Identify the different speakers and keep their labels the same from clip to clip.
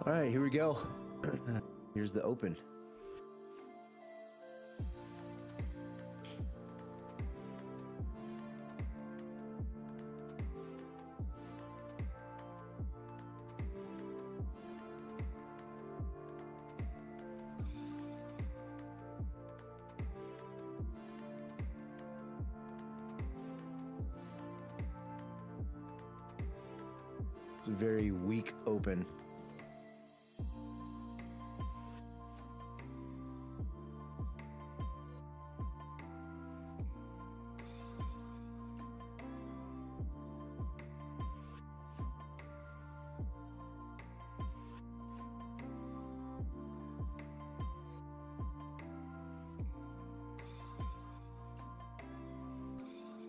Speaker 1: All right, here we go. Here's the open. It's a very weak open.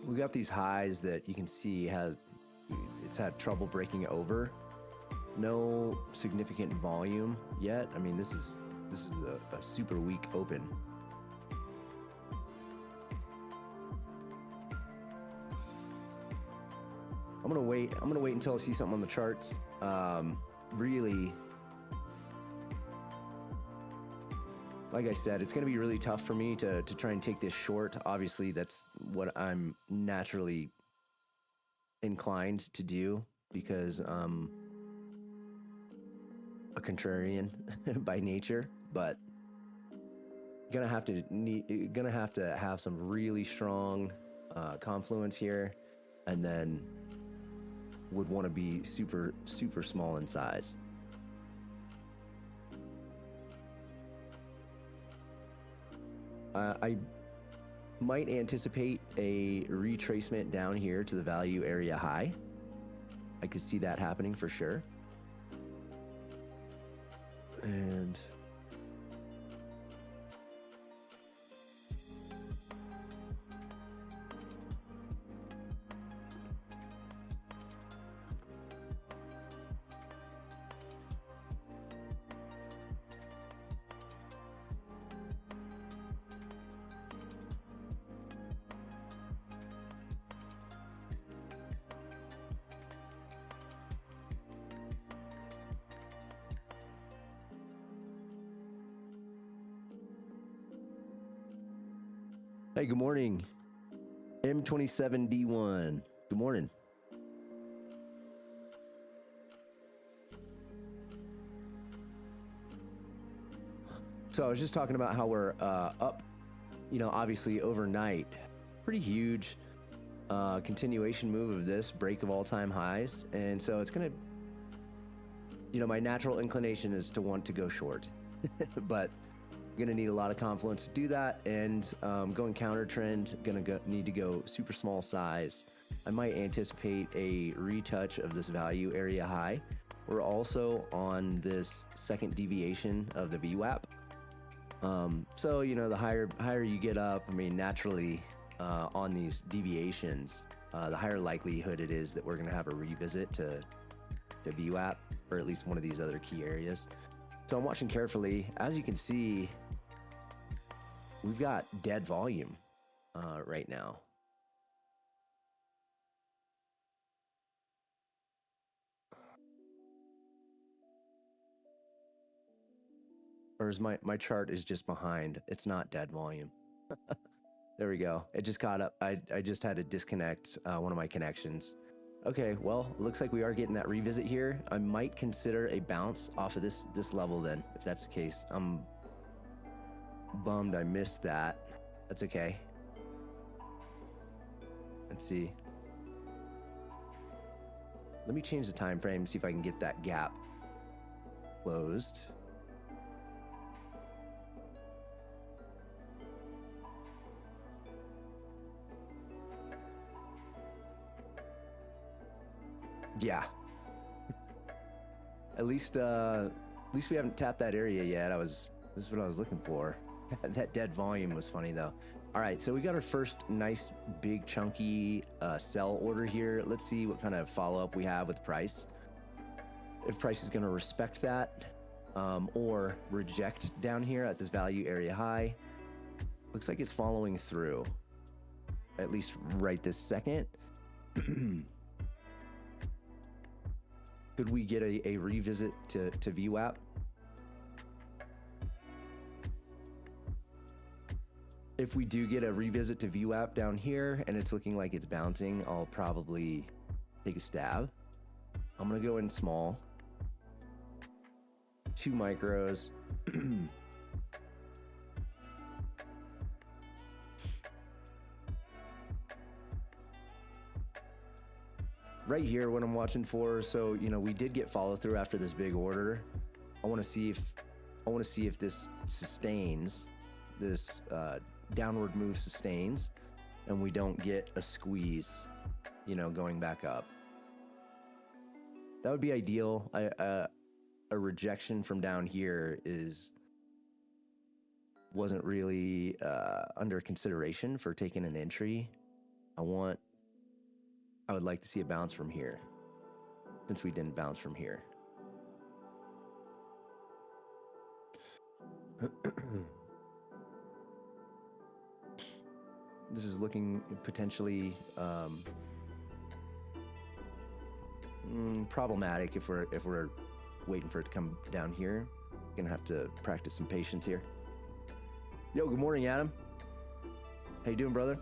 Speaker 1: We got these highs that you can see it's had trouble breaking over. No significant volume yet. I mean, this is a super weak open. I'm gonna wait until I see something on the charts. Really, like I said, it's going to be really tough for me to try and take this short. Obviously, that's what I'm naturally inclined to do because I'm a contrarian by nature. But gonna have to have some really strong confluence here, and then would want to be super small in size. I might anticipate a retracement down here to the value area high. I could see that happening for sure. And hey, good morning, M27D1. Good morning. So I was just talking about how we're up, obviously overnight. Pretty huge continuation move of this break of all-time highs. And so it's going to, my natural inclination is to want to go short. But going to need a lot of confluence to do that, and going counter trend, need to go super small size. I might anticipate a retouch of this value area high. We're also on this second deviation of the VWAP. So the higher you get up, I mean, naturally on these deviations, the higher likelihood it is that we're going to have a revisit to VWAP, or at least one of these other key areas. So I'm watching carefully. As you can see, we've got dead volume right now. Or is my chart is just behind. It's not dead volume. There we go. It just caught up. I just had to disconnect one of my connections. Okay, well, looks like we are getting that revisit here. I might consider a bounce off of this level then, if that's the case. I'm bummed I missed that. That's okay. Let's see. Let me change the time frame, see if I can get that gap closed. Yeah. At least we haven't tapped that area yet. This is what I was looking for. That dead volume was funny though. All right, so we got our first nice big chunky sell order here. Let's see what kind of follow-up we have with price. If price is going to respect that or reject down here at this value area high. Looks like it's following through, at least right this second. Could we get a revisit to VWAP? If we do get a revisit to VWAP down here and it's looking like it's bouncing, I'll probably take a stab. I'm gonna go in small. 2 micros. Right here what I'm watching for. So, you know, we did get follow through after this big order. I want to see if this sustains, this downward move sustains, and we don't get a squeeze, you know, going back up. That would be ideal. A rejection from down here wasn't really under consideration for taking an entry. I would like to see a bounce from here, since we didn't bounce from here. This is looking potentially problematic if we're waiting for it to come down here. Gonna have to practice some patience here. Yo, good morning, Adam. How you doing, brother?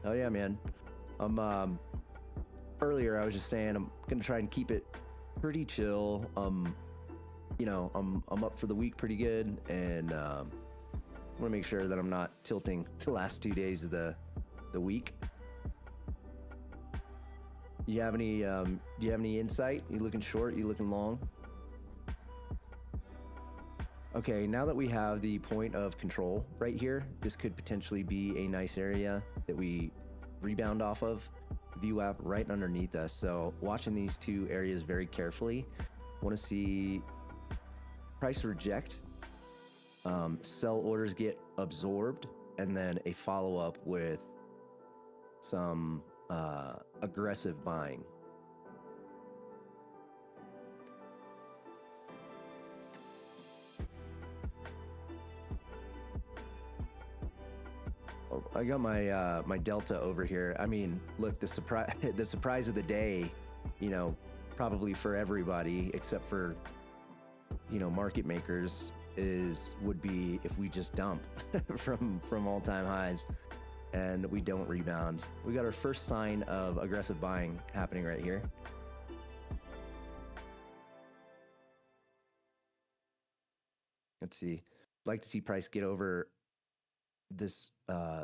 Speaker 1: Oh yeah, man. Earlier I was just saying I'm gonna try and keep it pretty chill. You know, I'm up for the week pretty good, and I want to make sure that I'm not tilting the last 2 days of the week. Do you have any insight? You looking short? You looking long? Okay, now that we have the point of control right here, this could potentially be a nice area that we rebound off of. VWAP right underneath us. So watching these 2 areas very carefully. Want to see price reject, sell orders get absorbed, and then a follow-up with some aggressive buying. I got my my delta over here. I mean, look, the surprise of the day, you know, probably for everybody except for, you know, market makers would be if we just dump from all-time highs and we don't rebound. We got our first sign of aggressive buying happening right here. Let's see. I'd like to see price get over this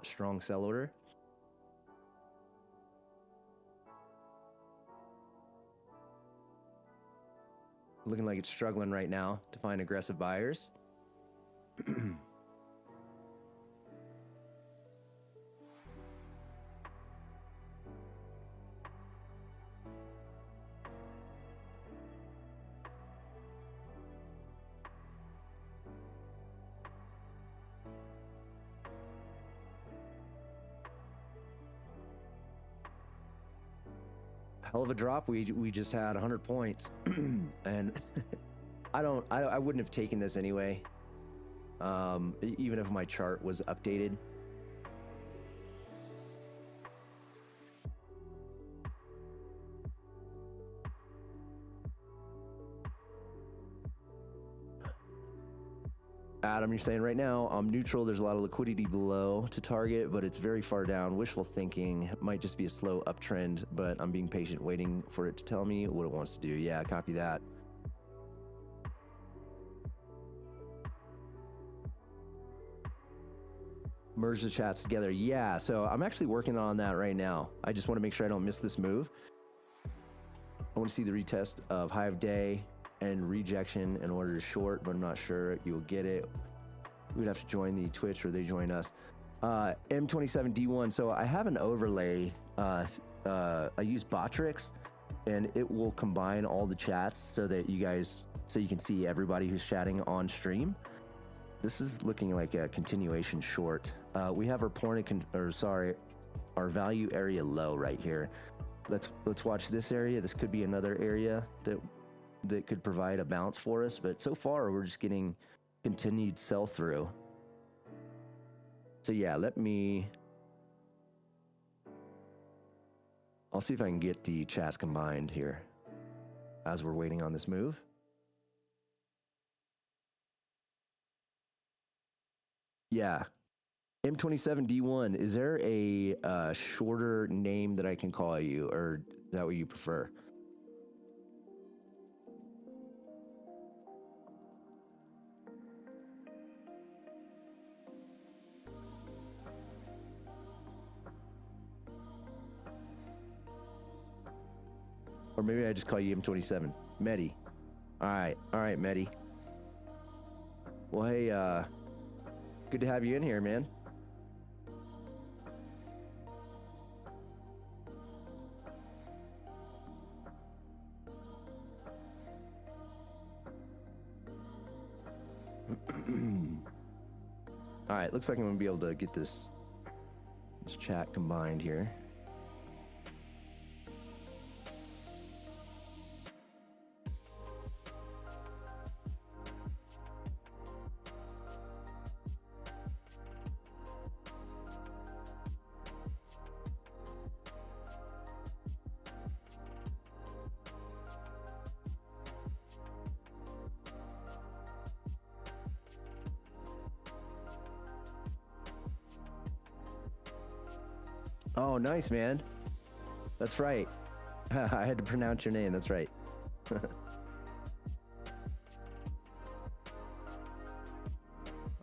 Speaker 1: strong sell order. Looking like it's struggling right now to find aggressive buyers. Hell of a drop. We just had 100 points, and I wouldn't have taken this anyway, even if my chart was updated. Adam, you're saying right now I'm neutral. There's a lot of liquidity below to target, but it's very far down. Wishful thinking. Might just be a slow uptrend, but I'm being patient, waiting for it to tell me what it wants to do. Yeah, copy that. Merge the chats together. Yeah, so I'm actually working on that right now. I just want to make sure I don't miss this move. I want to see the retest of high of day and rejection in order to short, but I'm not sure you'll get it. We'd have to join the Twitch or they join us. M27D1. So I have an overlay. I use Botrix, and it will combine all the chats so that you can see everybody who's chatting on stream. This is looking like a continuation short. We have our value area low right here. Let's watch this area. This could be another area that could provide a bounce for us, but so far we're just getting continued sell through. So yeah, I'll see if I can get the chats combined here as we're waiting on this move. Yeah. M27D1, is there a shorter name that I can call you, or is that what you prefer? Or maybe I just call you M27. Medi. All right, Medi. Well, hey, good to have you in here, man. All right, looks like I'm gonna be able to get this chat combined here. Oh, nice, man. That's right. I had to pronounce your name. That's right. All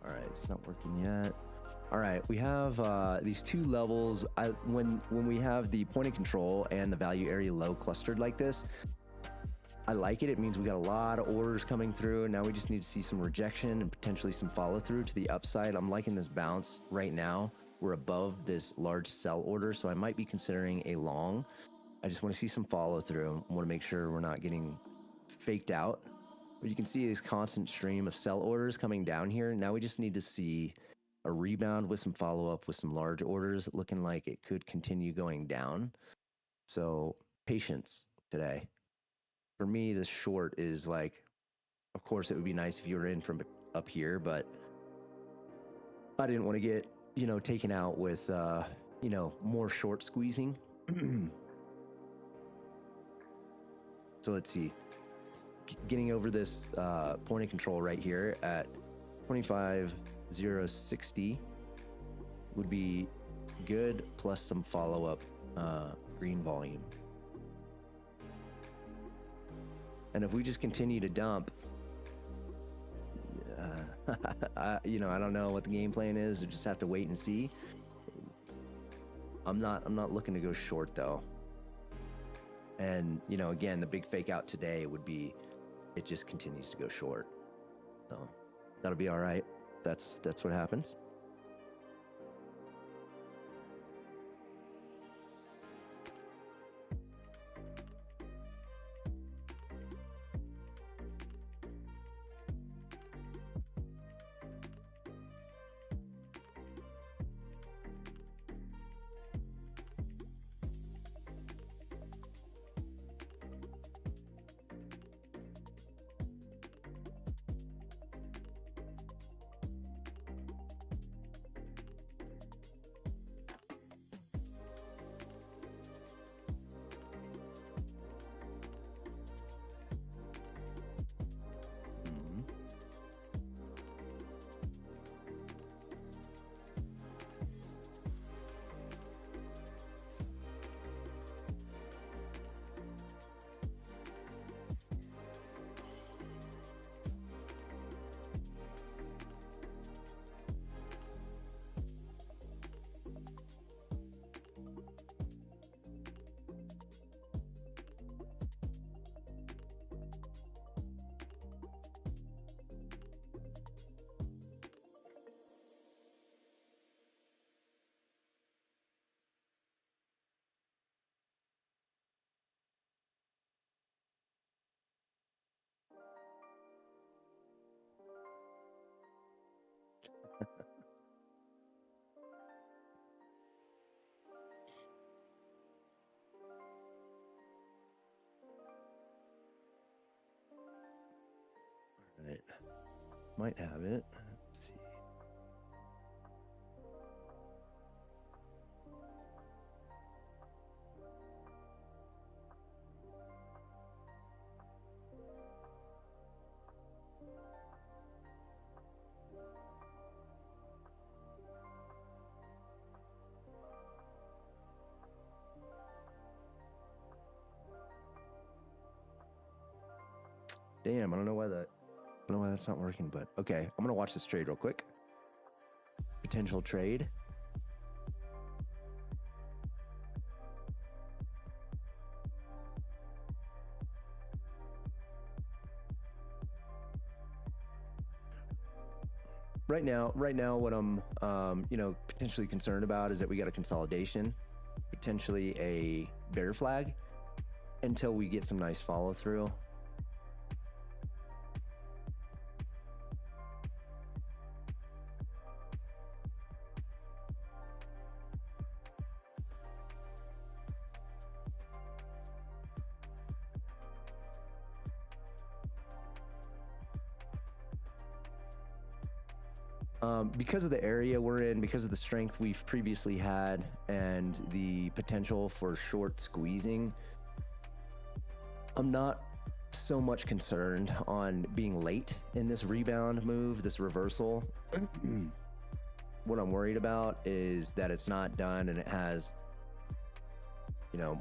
Speaker 1: right, it's not working yet. All right, we have these two levels. When we have the point of control and the value area low clustered like this, I like it. It means we got a lot of orders coming through, and now we just need to see some rejection and potentially some follow through to the upside. I'm liking this bounce right now. We're above this large sell order, so I might be considering a long. I just want to see some follow through. I want to make sure we're not getting faked out. But you can see this constant stream of sell orders coming down here. Now we just need to see a rebound with some follow up with some large orders, looking like it could continue going down. So patience today. For me, this short is like, of course, it would be nice if you were in from up here, but I didn't want to get, taken out with, more short squeezing. So let's see. Getting over this point of control right here at 25,060 would be good, plus some follow-up green volume. And if we just continue to dump, I don't know what the game plan is. We just have to wait and see. I'm not looking to go short though. And again, the big fake out today would be it just continues to go short. So that'll be all right. That's what happens. Might have it. Let's see. Damn, I don't know why that's not working, but okay. I'm gonna watch this trade real quick. Potential trade. Right now, what I'm, potentially concerned about is that we got a consolidation, potentially a bear flag, until we get some nice follow through. Because of the area we're in, because of the strength we've previously had, and the potential for short squeezing, I'm not so much concerned on being late in this rebound move, this reversal. What I'm worried about is that it's not done and it has,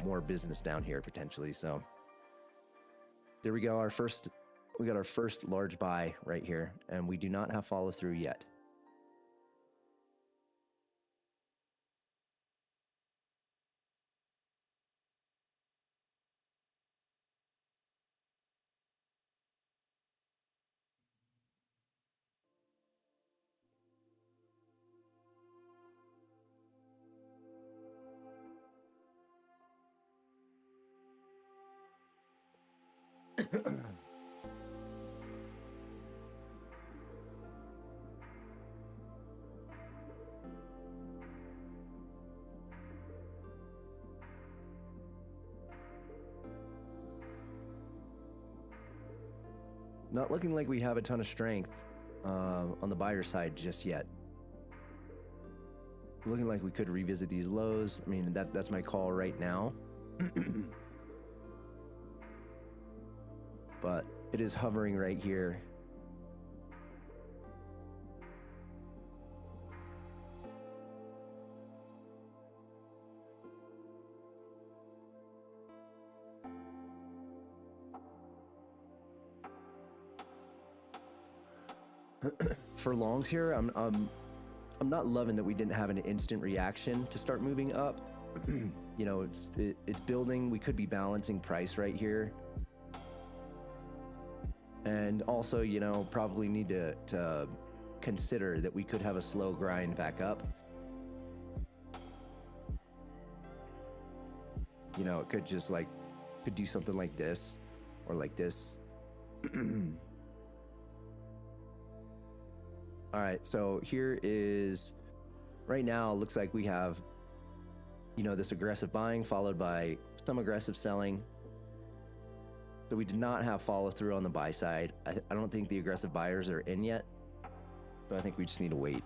Speaker 1: more business down here potentially. So there we go. We got our first large buy right here, and we do not have follow through yet. Not looking like we have a ton of strength on the buyer side just yet. Looking like we could revisit these lows. I mean, that's my call right now. But it is hovering right here. For longs here, I'm not loving that we didn't have an instant reaction to start moving up. It's building. We could be balancing price right here. And also, probably need to consider that we could have a slow grind back up. It could just could do something like this or like this. All right, so here is, right now, it looks like we have, this aggressive buying followed by some aggressive selling. So we did not have follow through on the buy side. I don't think the aggressive buyers are in yet. So I think we just need to wait.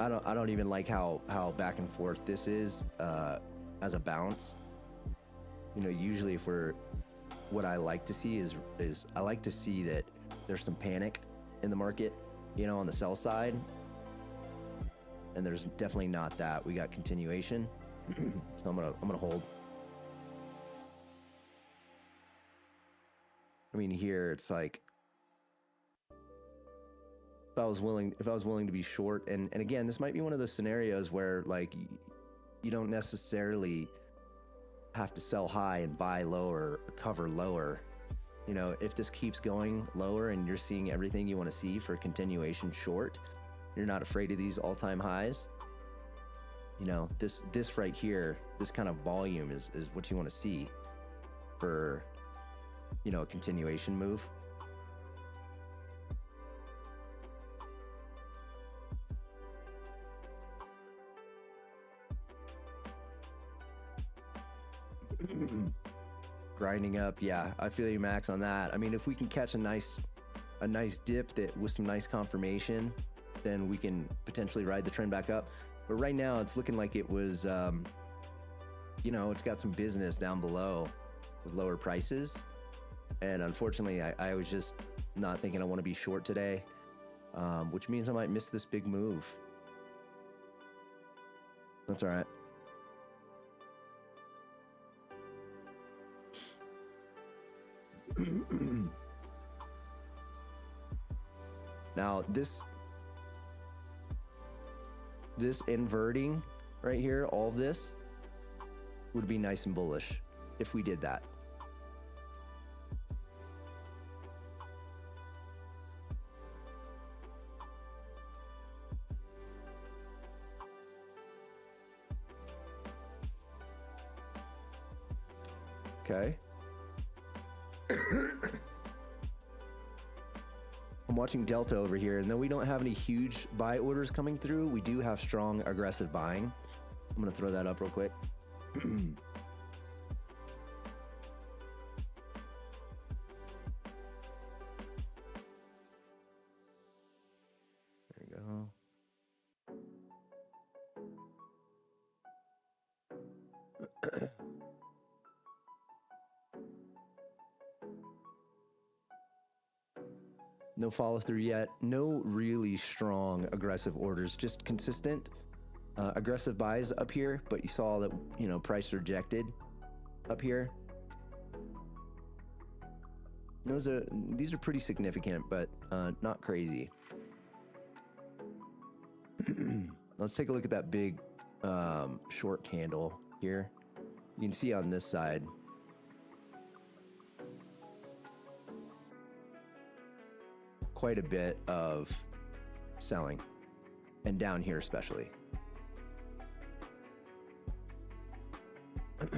Speaker 1: I don't even like how back and forth this is as a bounce. Usually what I like to see is I like to see that there's some panic in the market, on the sell side. And there's definitely not that. We got continuation. So I'm gonna hold. I mean, here it's like, if I was willing to be short, and again, this might be one of those scenarios where you don't necessarily have to sell high and buy lower, or cover lower. If this keeps going lower and you're seeing everything you want to see for continuation short, you're not afraid of these all-time highs. This right here, this kind of volume is what you want to see for, a continuation move. grinding up. Yeah, I feel you, Max, on that. I mean, if we can catch a nice dip that with some nice confirmation, then we can potentially ride the trend back up. But right now, it's looking like it was, you know, it's got some business down below with lower prices. And unfortunately, I was just not thinking I want to be short today, which means I might miss this big move. That's all right. Now, this inverting right here, all of this would be nice and bullish if we did that. Okay. I'm watching Delta over here, and though we don't have any huge buy orders coming through, we do have strong aggressive buying. I'm gonna throw that up real quick. There you go. No follow through yet. No really strong aggressive orders, just consistent aggressive buys up here. But you saw that, you know, price rejected up here. These are pretty significant, but not crazy. Let's take a look at that big short candle here. You can see on this side. Quite a bit of selling, and down here especially. All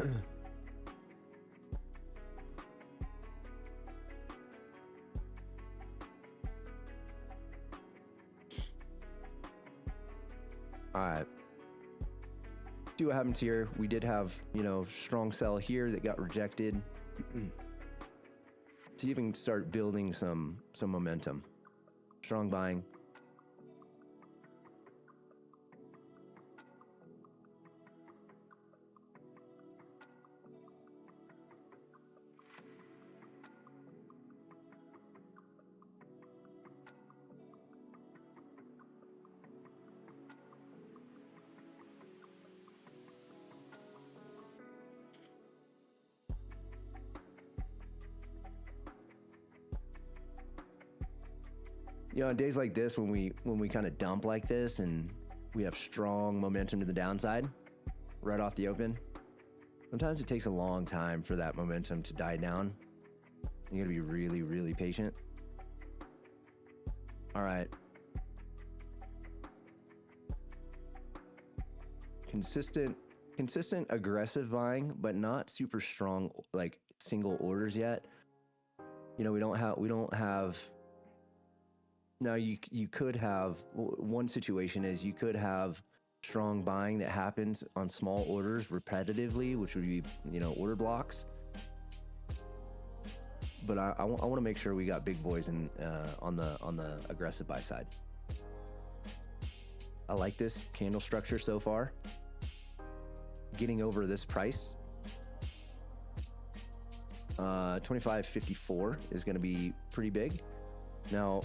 Speaker 1: right. See what happens here. We did have, you know, strong sell here that got rejected. See if we can start building some momentum. Strong buying. You know, on days like this, when we kind of dump like this and we have strong momentum to the downside right off the open, sometimes it takes a long time for that momentum to die down. You gotta be really, really patient. All right. Consistent aggressive buying, but not super strong, like single orders yet. You know, we don't have. Now you could have, one situation is you could have strong buying that happens on small orders repetitively, which would be, you know, order blocks. But I want to make sure we got big boys in on the aggressive buy side. I like this candle structure so far. Getting over this price, 25.54 is going to be pretty big. Now,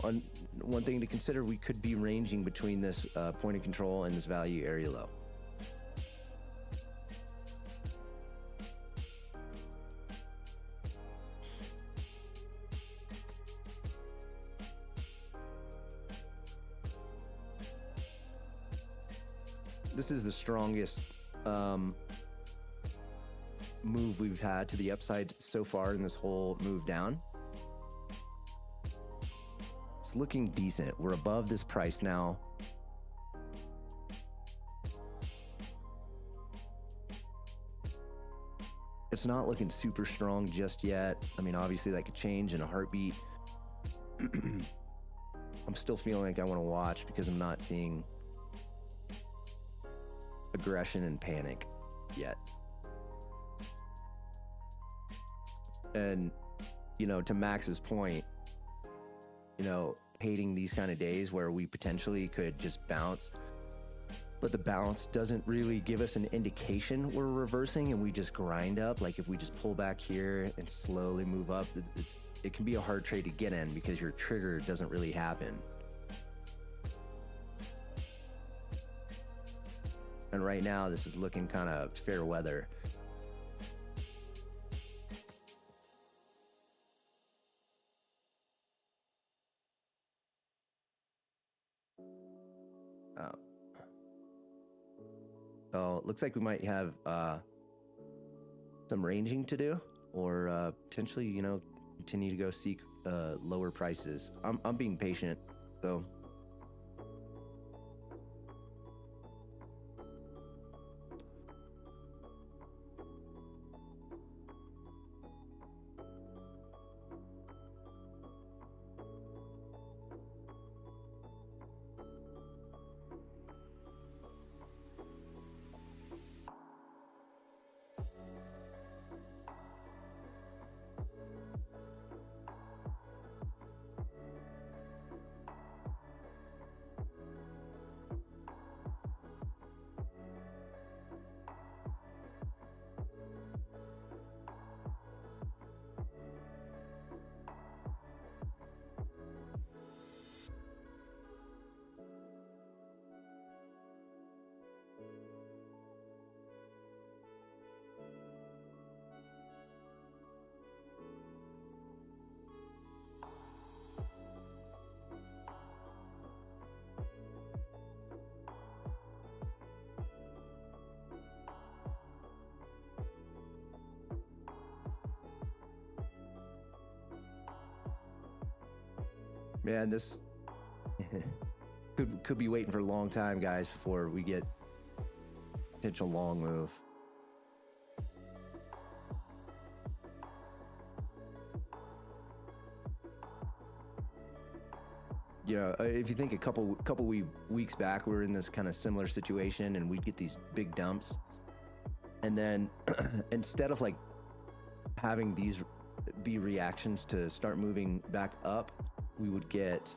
Speaker 1: one thing to consider, we could be ranging between this point of control and this value area low. This is the strongest move we've had to the upside so far in this whole move down. It's looking decent. We're above this price now. It's not looking super strong just yet. I mean, obviously that could change in a heartbeat. I'm still feeling like I want to watch because I'm not seeing aggression and panic yet. And, you know, to Max's point, you know, hating these kind of days where we potentially could just bounce, but the bounce doesn't really give us an indication we're reversing and we just grind up. Like if we just pull back here and slowly move up, it can be a hard trade to get in because your trigger doesn't really happen. And right now, this is looking kind of fair weather. So it looks like we might have some ranging to do, or potentially, you know, continue to go seek lower prices. I'm being patient, so. Man, this could be waiting for a long time, guys, before we get potential long move. You know, if you think a couple weeks back, we were in this kind of similar situation, and we'd get these big dumps, and then instead of like having these be reactions to start moving back up, we would get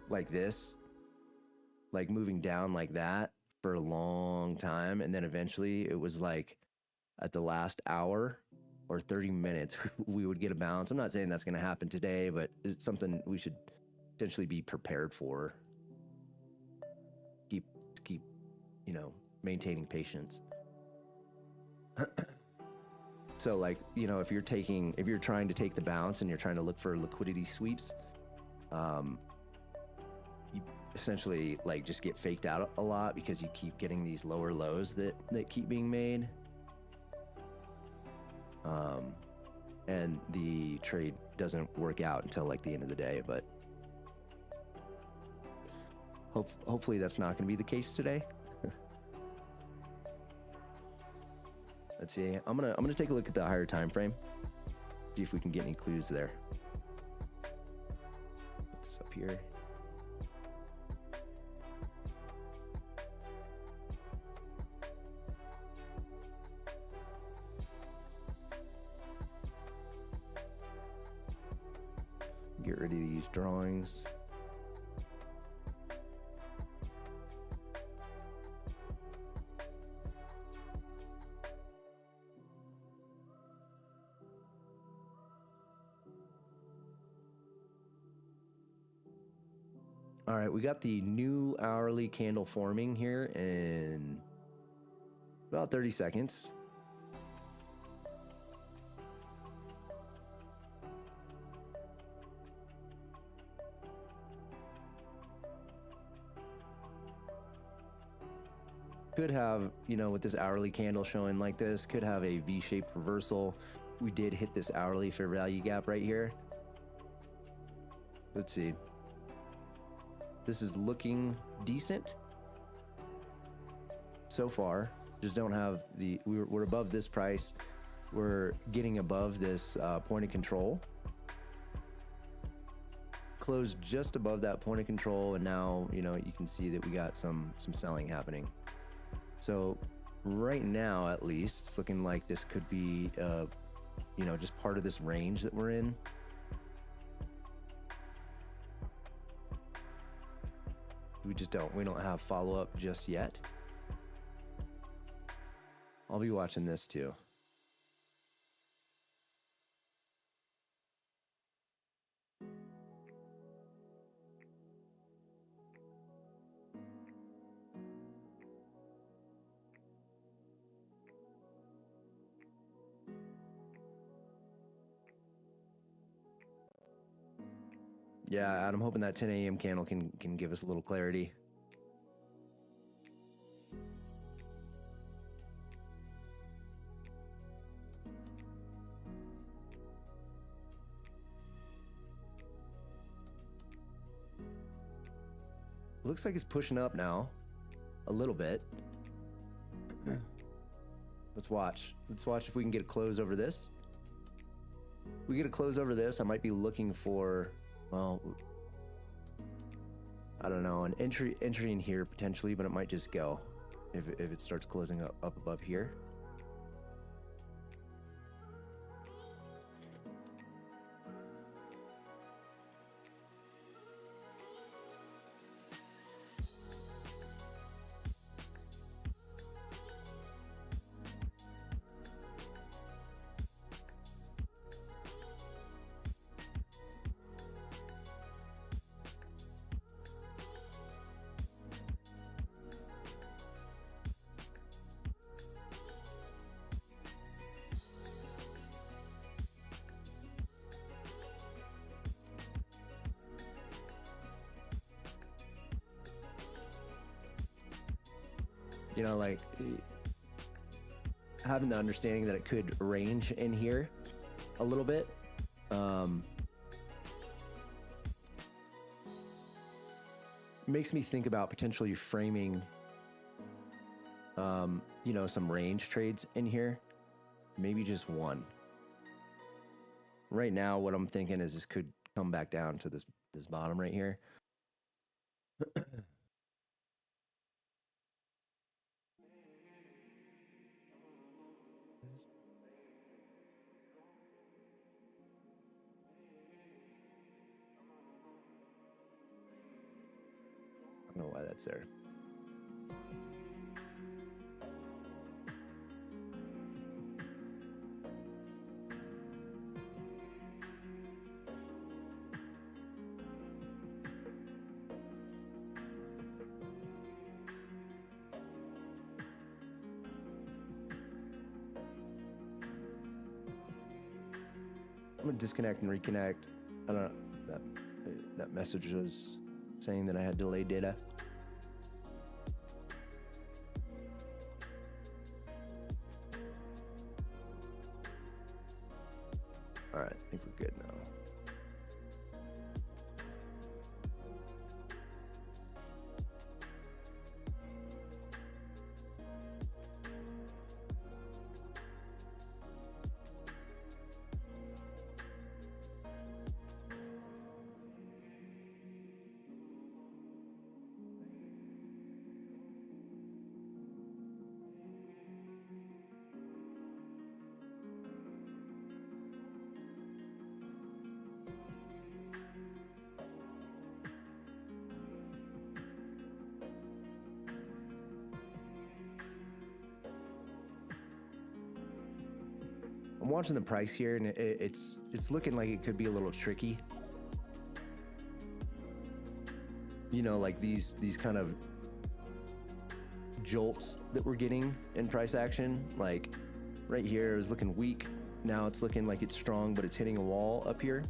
Speaker 1: like this, like moving down like that for a long time. And then eventually it was like at the last hour or 30 minutes, we would get a bounce. I'm not saying that's going to happen today, but it's something we should potentially be prepared for. Keep, you know, maintaining patience. So like, you know, if you're trying to take the bounce and you're trying to look for liquidity sweeps, you essentially like just get faked out a lot because you keep getting these lower lows that keep being made. And the trade doesn't work out until like the end of the day, but hopefully that's not going to be the case today. Let's see. I'm gonna take a look at the higher time frame. See if we can get any clues there. Put this up here. Get rid of these drawings. All right, we got the new hourly candle forming here in about 30 seconds. Could have, you know, with this hourly candle showing like this, could have a V-shaped reversal. We did hit this hourly fair value gap right here. Let's see. This is looking decent so far. Just don't have the, we're above this price. We're getting above this point of control. Closed just above that point of control, and now, you know, you can see that we got some selling happening. So right now, at least, it's looking like this could be you know, just part of this range that we're in. We don't have follow-up just yet. I'll be watching this too. Yeah, and I'm hoping that 10 a.m. candle can give us a little clarity. Looks like it's pushing up now a little bit. Let's watch. Let's watch if we can get a close over this. If we get a close over this, I might be looking for, well, I don't know, an entry in here potentially, but it might just go if it starts closing up above here. You know, like having the understanding that it could range in here a little bit. Makes me think about potentially framing, you know, some range trades in here. Maybe just one. Right now, what I'm thinking is this could come back down to this bottom right here. I don't know why that's there. I'm gonna disconnect and reconnect. I don't know, that message was saying that I had delayed data. All right, I think we're good now. I'm watching the price here, and it's looking like it could be a little tricky. You know, like these kind of jolts that we're getting in price action. Like right here, it was looking weak. Now it's looking like it's strong, but it's hitting a wall up here.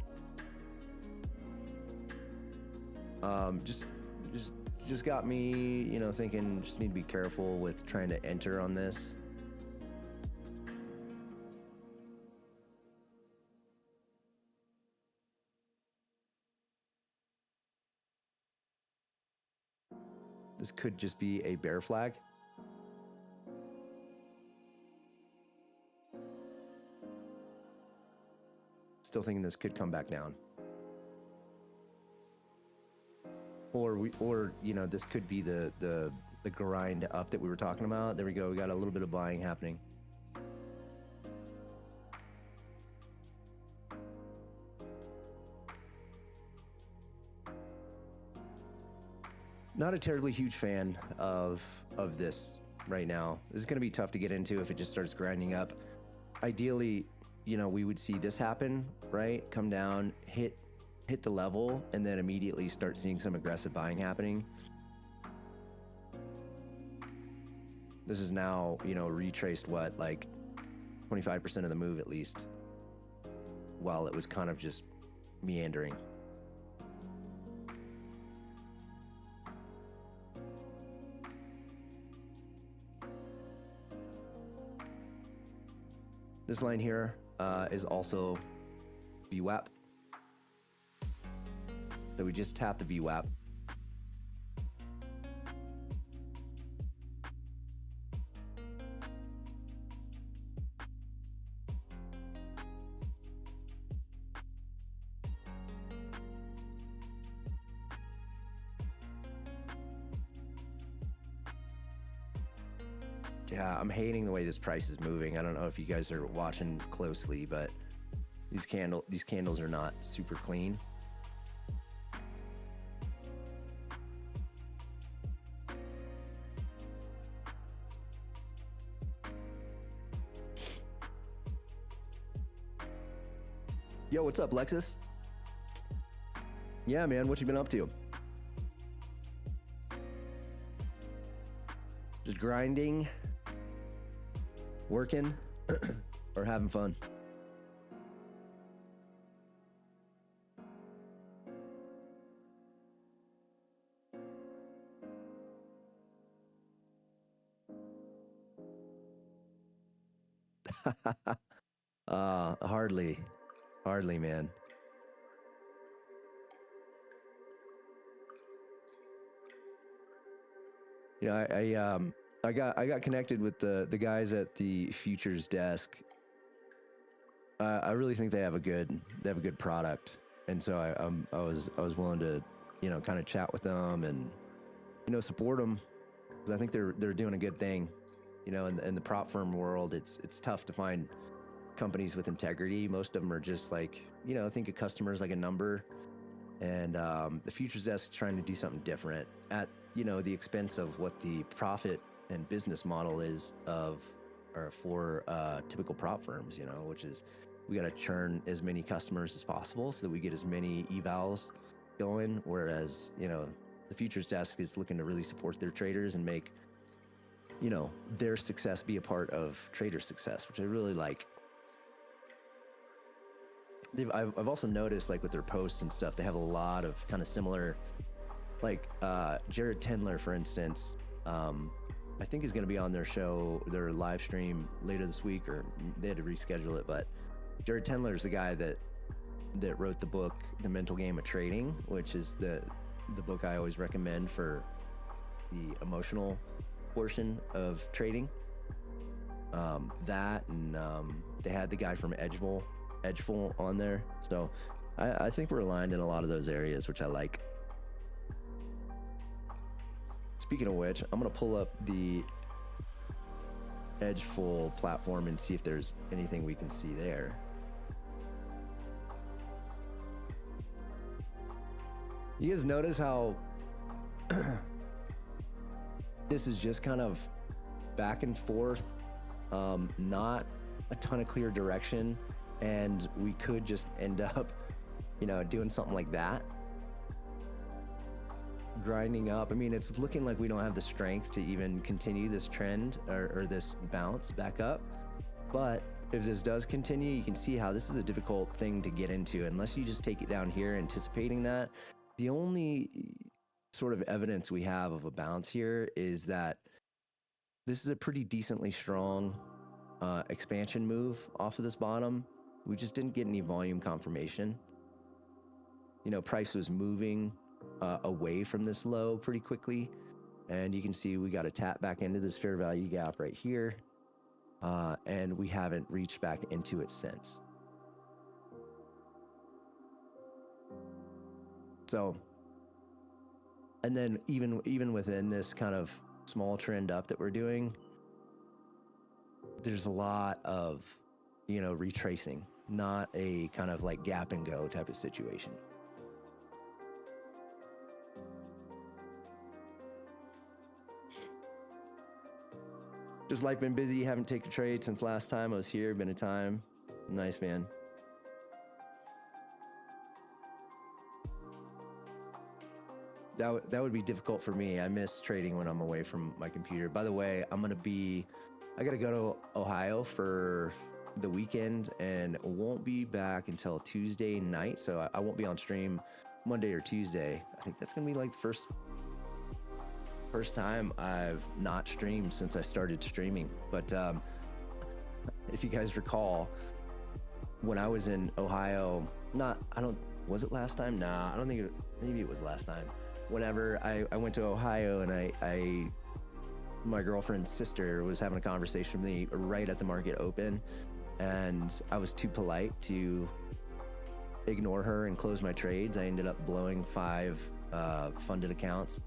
Speaker 1: Just got me, you know, thinking just need to be careful with trying to enter on this. This could just be a bear flag. Still thinking this could come back down. Or you know, this could be the grind up that we were talking about. There we go. We got a little bit of buying happening. Not a terribly huge fan of this right now. This is going to be tough to get into if it just starts grinding up. Ideally, you know, we would see this happen, right? Come down, hit the level, and then immediately start seeing some aggressive buying happening. This is now, you know, retraced what, like 25% of the move at least, while it was kind of just meandering. This line here is also VWAP. So we just tap the VWAP. Yeah, I'm hating the way this price is moving. I don't know if you guys are watching closely, but these candles are not super clean. Yo, what's up, Lexus? Yeah, man, what you been up to? Just grinding, working, or having fun? Hardly, man. You know, I got connected with the guys at the futures desk. I really think they have a good product, and so I was willing to, you know, kind of chat with them and, you know, support them, because I think they're doing a good thing. You know, in the prop firm world, it's tough to find companies with integrity. Most of them are just like, you know, think of customers like a number, and the futures desk is trying to do something different at, you know, the expense of what the profit and business model is of, or for typical prop firms, you know, which is we got to churn as many customers as possible so that we get as many evals going. Whereas, you know, the futures desk is looking to really support their traders and make, you know, their success be a part of trader success, which I really like. I've also noticed, like, with their posts and stuff, they have a lot of kind of similar, like Jared Tendler, for instance, I think is going to be on their show, their live stream later this week, or they had to reschedule it. But Jared Tendler is the guy that wrote the book, The Mental Game of Trading, which is the book I always recommend for the emotional portion of trading. That, and they had the guy from Edgeful on there. So I think we're aligned in a lot of those areas, which I like. Speaking of which, I'm going to pull up the Edgeful platform and see if there's anything we can see there. You guys notice how this is just kind of back and forth, not a ton of clear direction, and we could just end up, you know, doing something like that, grinding up. I mean, it's looking like we don't have the strength to even continue this trend or this bounce back up. But if this does continue, you can see how this is a difficult thing to get into unless you just take it down here anticipating that. The only sort of evidence we have of a bounce here is that this is a pretty decently strong expansion move off of this bottom. We just didn't get any volume confirmation. You know, price was moving away from this low pretty quickly, and you can see we got a tap back into this fair value gap right here, and we haven't reached back into it since. So, and then even within this kind of small trend up that we're doing, there's a lot of, you know, retracing, not a kind of like gap and go type of situation. Just life been busy. Haven't taken a trade since last time I was here. Been a time. Nice, man. That would be difficult for me. I miss trading when I'm away from my computer. By the way, I gotta go to Ohio for the weekend and won't be back until Tuesday night. So I won't be on stream Monday or Tuesday. I think that's gonna be like the first time I've not streamed since I started streaming. But if you guys recall, when I was in Ohio, was it last time? Nah, I don't think maybe it was last time. Whenever I went to Ohio and my girlfriend's sister was having a conversation with me right at the market open, and I was too polite to ignore her and close my trades. I ended up blowing 5 funded accounts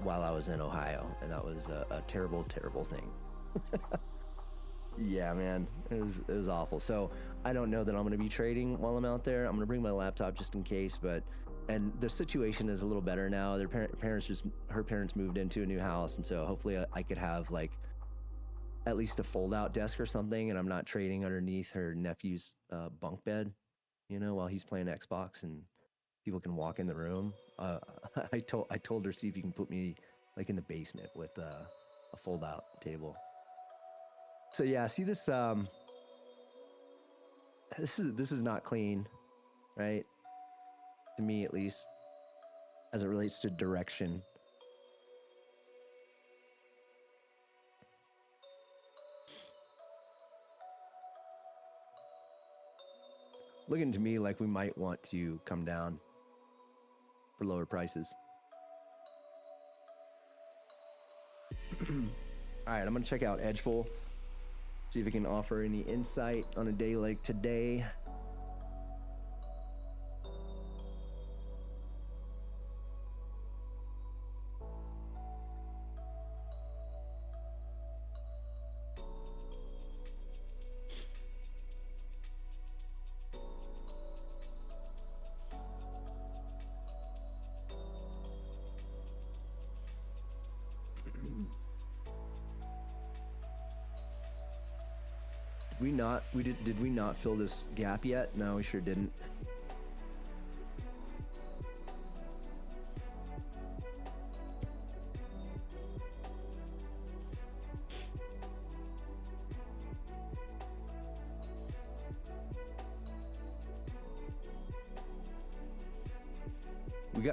Speaker 1: while I was in Ohio, and that was a terrible, terrible thing. Yeah, man, it was awful. So I don't know that I'm going to be trading while I'm out there. I'm going to bring my laptop just in case, and the situation is a little better now. Her parents moved into a new house, and so hopefully I could have like at least a fold-out desk or something, and I'm not trading underneath her nephew's bunk bed, while he's playing Xbox and people can walk in the room. I told her, see if you can put me like in the basement with a fold-out table. So yeah, see this. This is not clean, right? To me, at least, as it relates to direction. Looking to me like we might want to come down for lower prices. All right, I'm gonna check out Edgeful, see if it can offer any insight on a day like today. Did we not fill this gap yet? No, we sure didn't.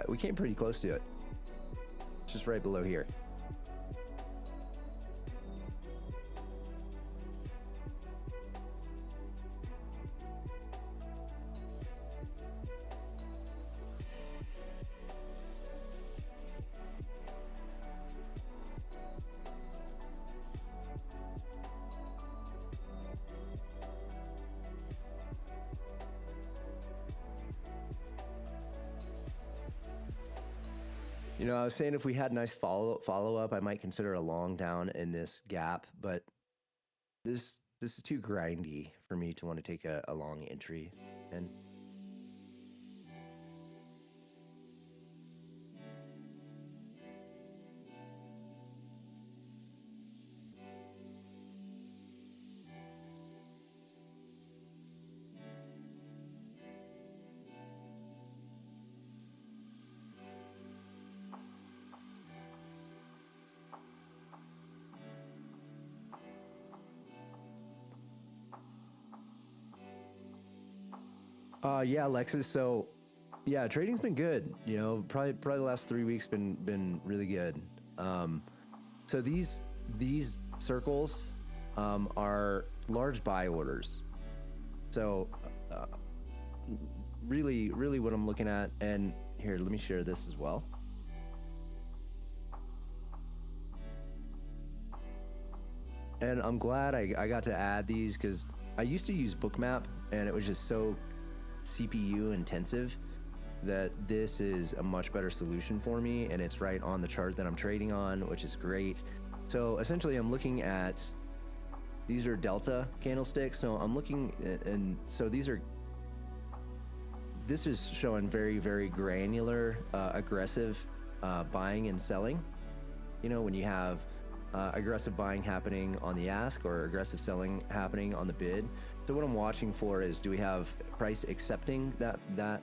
Speaker 1: We came pretty close to it. It's just right below here. I was saying if we had nice follow up, I might consider a long down in this gap, but this is too grindy for me to want to take a long entry. And yeah, Alexis. So, yeah, trading's been good. Probably the last 3 weeks been really good. So these circles are large buy orders. So, really, what I'm looking at, and here, let me share this as well. And I'm glad I got to add these because I used to use Bookmap and it was just so CPU intensive that this is a much better solution for me, and it's right on the chart that I'm trading on, which is great. So essentially I'm looking at, these are delta candlesticks. So I'm looking and so this is showing very, very granular, aggressive buying and selling. When you have aggressive buying happening on the ask or aggressive selling happening on the bid. So what I'm watching for is, do we have price accepting that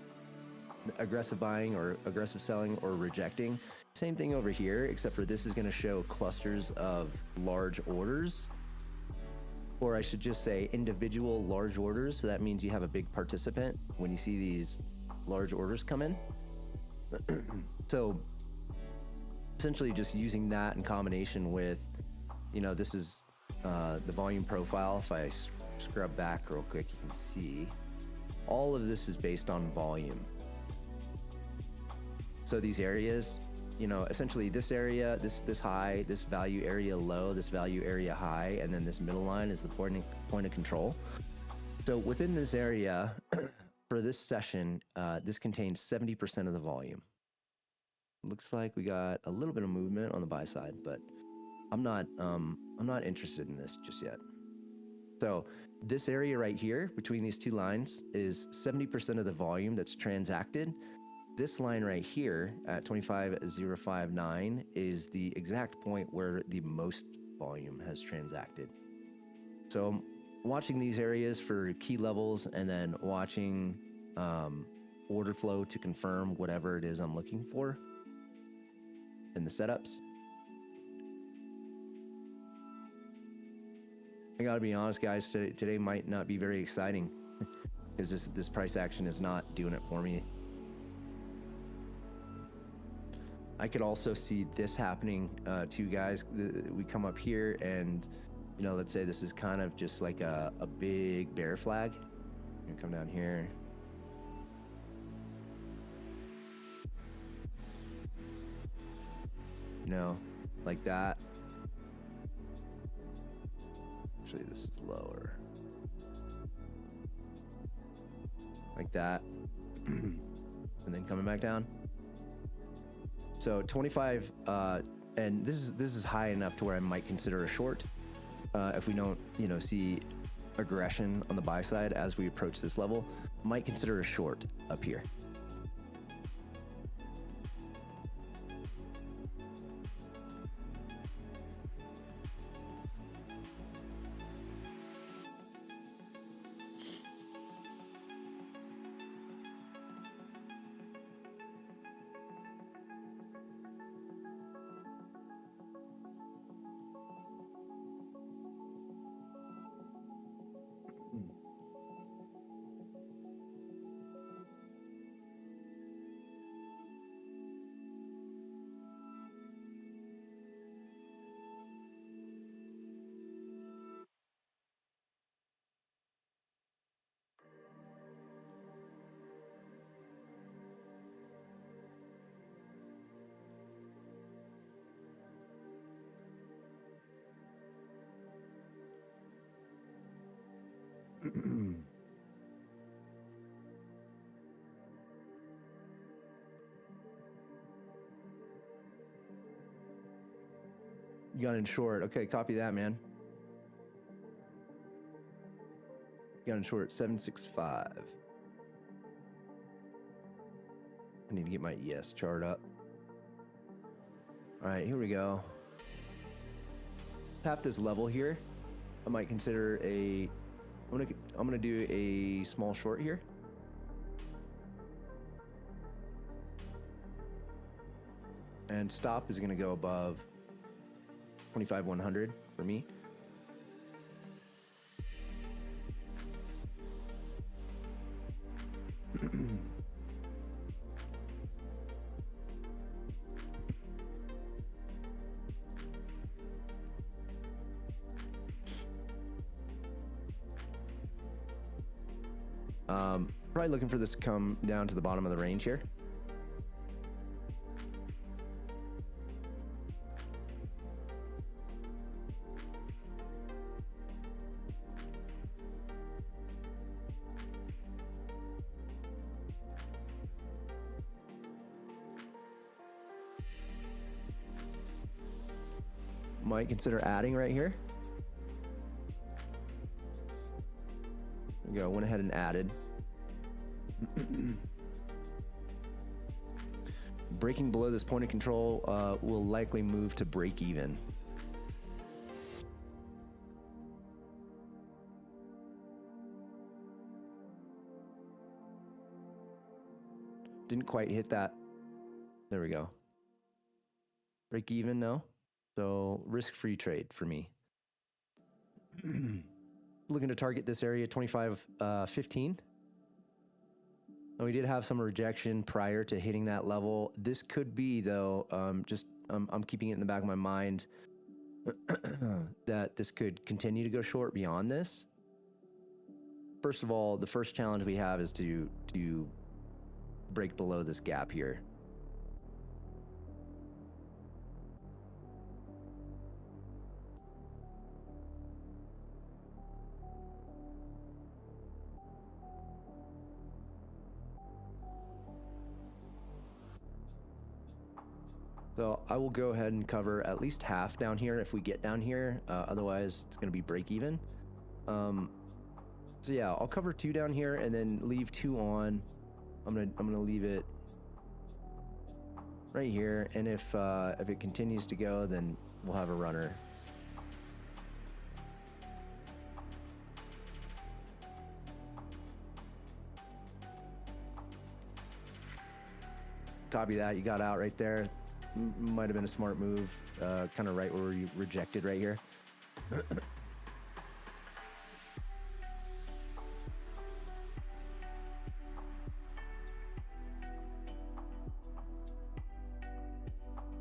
Speaker 1: aggressive buying or aggressive selling, or rejecting? Same thing over here, except for this is going to show clusters of large orders, or I should just say individual large orders. So that means you have a big participant when you see these large orders come in. So essentially just using that in combination with, this is the volume profile. If I scrub back real quick, you can see all of this is based on volume. So these areas, essentially this area, this high, this value area low, this value area high, and then this middle line is the point of control. So within this area, for this session, this contains 70% of the volume. Looks like we got a little bit of movement on the buy side, but I'm not interested in this just yet. So this area right here between these two lines is 70% of the volume that's transacted. This line right here at 25,059 is the exact point where the most volume has transacted. So I'm watching these areas for key levels, and then watching order flow to confirm whatever it is I'm looking for in the setups. I gotta be honest, guys, today might not be very exciting because this price action is not doing it for me. I could also see this happening too, guys. We come up here and, let's say this is kind of just like a big bear flag. I'm gonna come down here. Like that. Actually, this is lower. Like that. And then coming back down. So 25, and this is high enough to where I might consider a short if we don't, see aggression on the buy side as we approach this level. Might consider a short up here. You got in short. Okay, copy that, man. You got in short 765. I need to get my ES chart up. All right, here we go. Tap this level here. I might consider I'm gonna do a small short here. And stop is gonna go above 25,100 for me. Probably looking for this to come down to the bottom of the range here. Might consider adding right here. There we go, went ahead and added. Breaking below this point of control will likely move to break even. Didn't quite hit that. There we go. Break even though. So risk-free trade for me. Looking to target this area 25.15. And we did have some rejection prior to hitting that level. This could be though, I'm keeping it in the back of my mind that this could continue to go short beyond this. First of all, the first challenge we have is to break below this gap here. So I will go ahead and cover at least half down here if we get down here. Otherwise, it's going to be break even. So yeah, I'll cover 2 down here and then leave 2 on. I'm gonna leave it right here, and if it continues to go, then we'll have a runner. Copy that. You got out right there. Might have been a smart move. Kind of right where you rejected right here.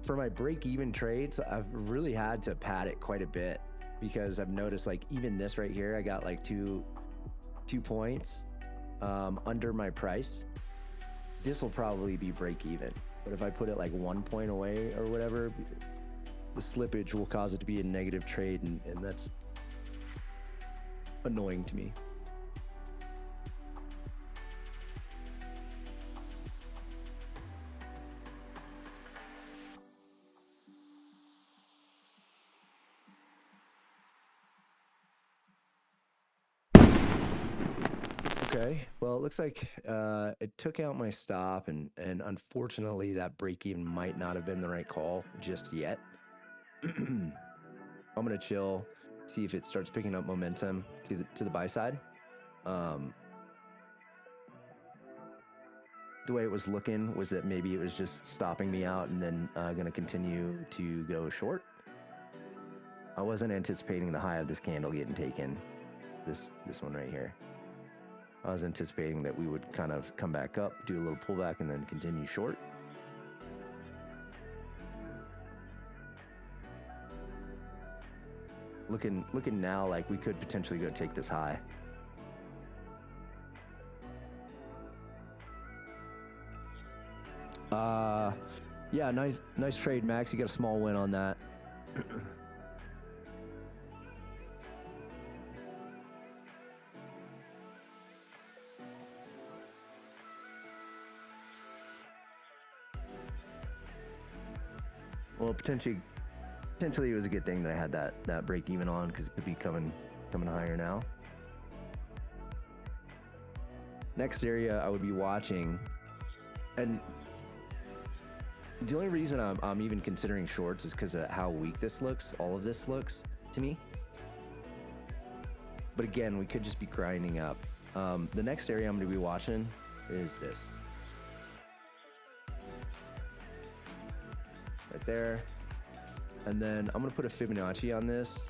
Speaker 1: For my break-even trades, I've really had to pad it quite a bit because I've noticed like even this right here, I got like two points under my price. This will probably be break-even, but if I put it like 1 point away or whatever, the slippage will cause it to be a negative trade, and that's annoying to me. Okay, well, it looks like it took out my stop, and unfortunately that break even might not have been the right call just yet. I'm gonna chill, see if it starts picking up momentum to the buy side. The way it was looking was that maybe it was just stopping me out and then gonna continue to go short. I wasn't anticipating the high of this candle getting taken, this one right here. I was anticipating that we would kind of come back up, do a little pullback, and then continue short. Looking now like we could potentially go take this high. Yeah, nice trade, Max. You got a small win on that. Well, potentially it was a good thing that I had that break even on, because it could be coming higher now. Next area I would be watching, and the only reason I'm even considering shorts is because of how weak this looks. All of this looks to me. But again, we could just be grinding up. The next area I'm going to be watching is this. Right there. And then I'm going to put a Fibonacci on this.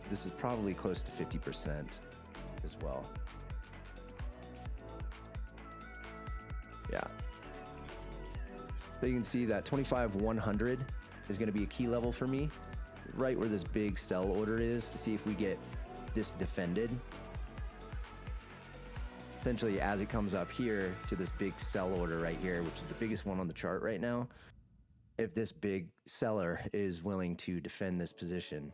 Speaker 1: This is probably close to 50% as well. Yeah. So you can see that 25,100 is going to be a key level for me, right where this big sell order is, to see if we get this defended. Essentially, as it comes up here to this big sell order right here, which is the biggest one on the chart right now, if this big seller is willing to defend this position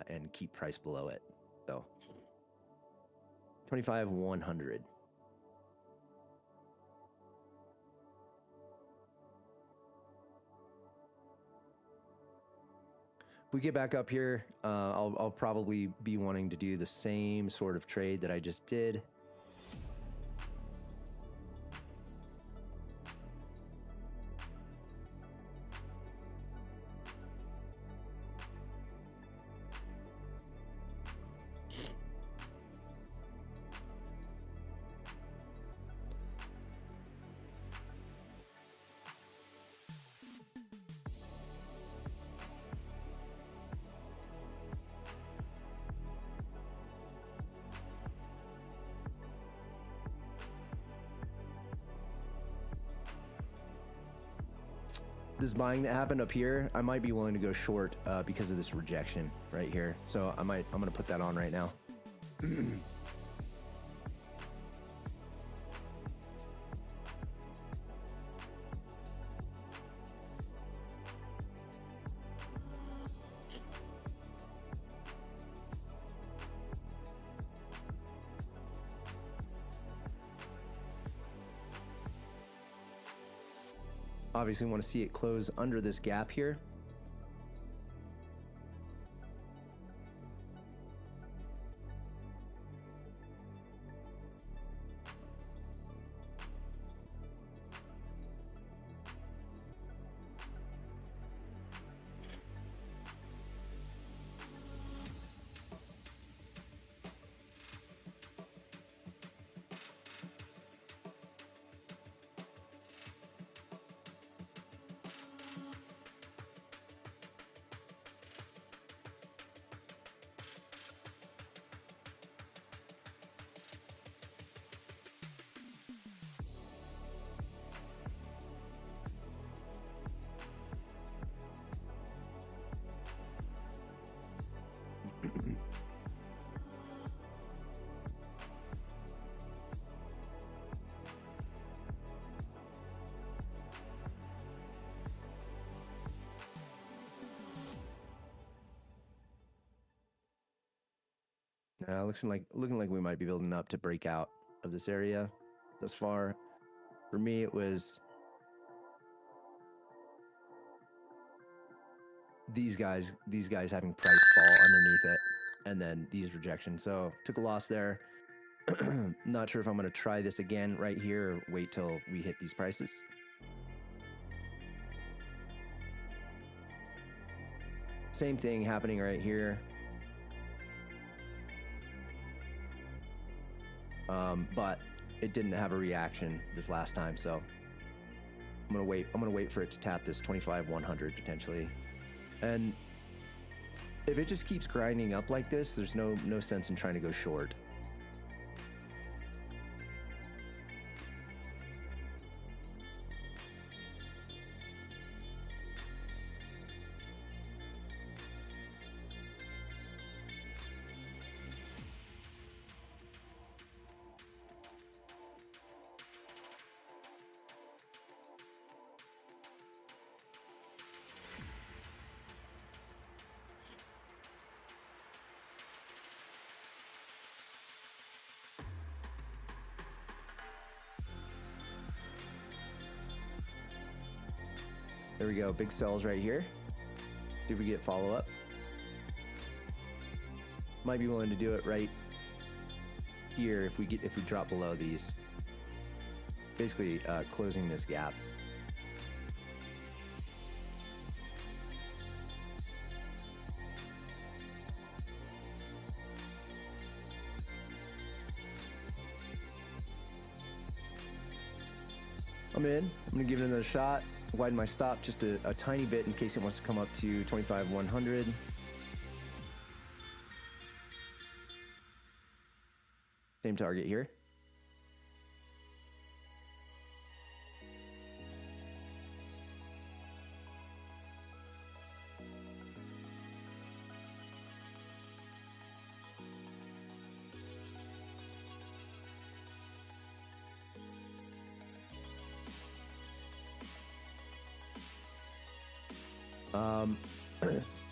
Speaker 1: and keep price below it. So 25,100. If we get back up here, I'll probably be wanting to do the same sort of trade that I just did. this buying that happened up here, I might be willing to go short because of this rejection right here. So I'm gonna put that on right now. Obviously want to see it close under this gap here. Looking like we might be building up to break out of this area thus far. For me, it was these guys having price fall underneath it, and then these rejections. So took a loss there. Not sure if I'm going to try this again right here or wait till we hit these prices. Same thing happening right here. But it didn't have a reaction this last time, so I'm gonna wait for it to tap this 25-100 potentially. And if it just keeps grinding up like this, there's no sense in trying to go short. There we go, big sells right here. See if we get follow up. Might be willing to do it right here if we drop below these. Basically closing this gap. I'm in. I'm gonna give it another shot. Widen my stop just a tiny bit in case it wants to come up to 25-100. Same target here.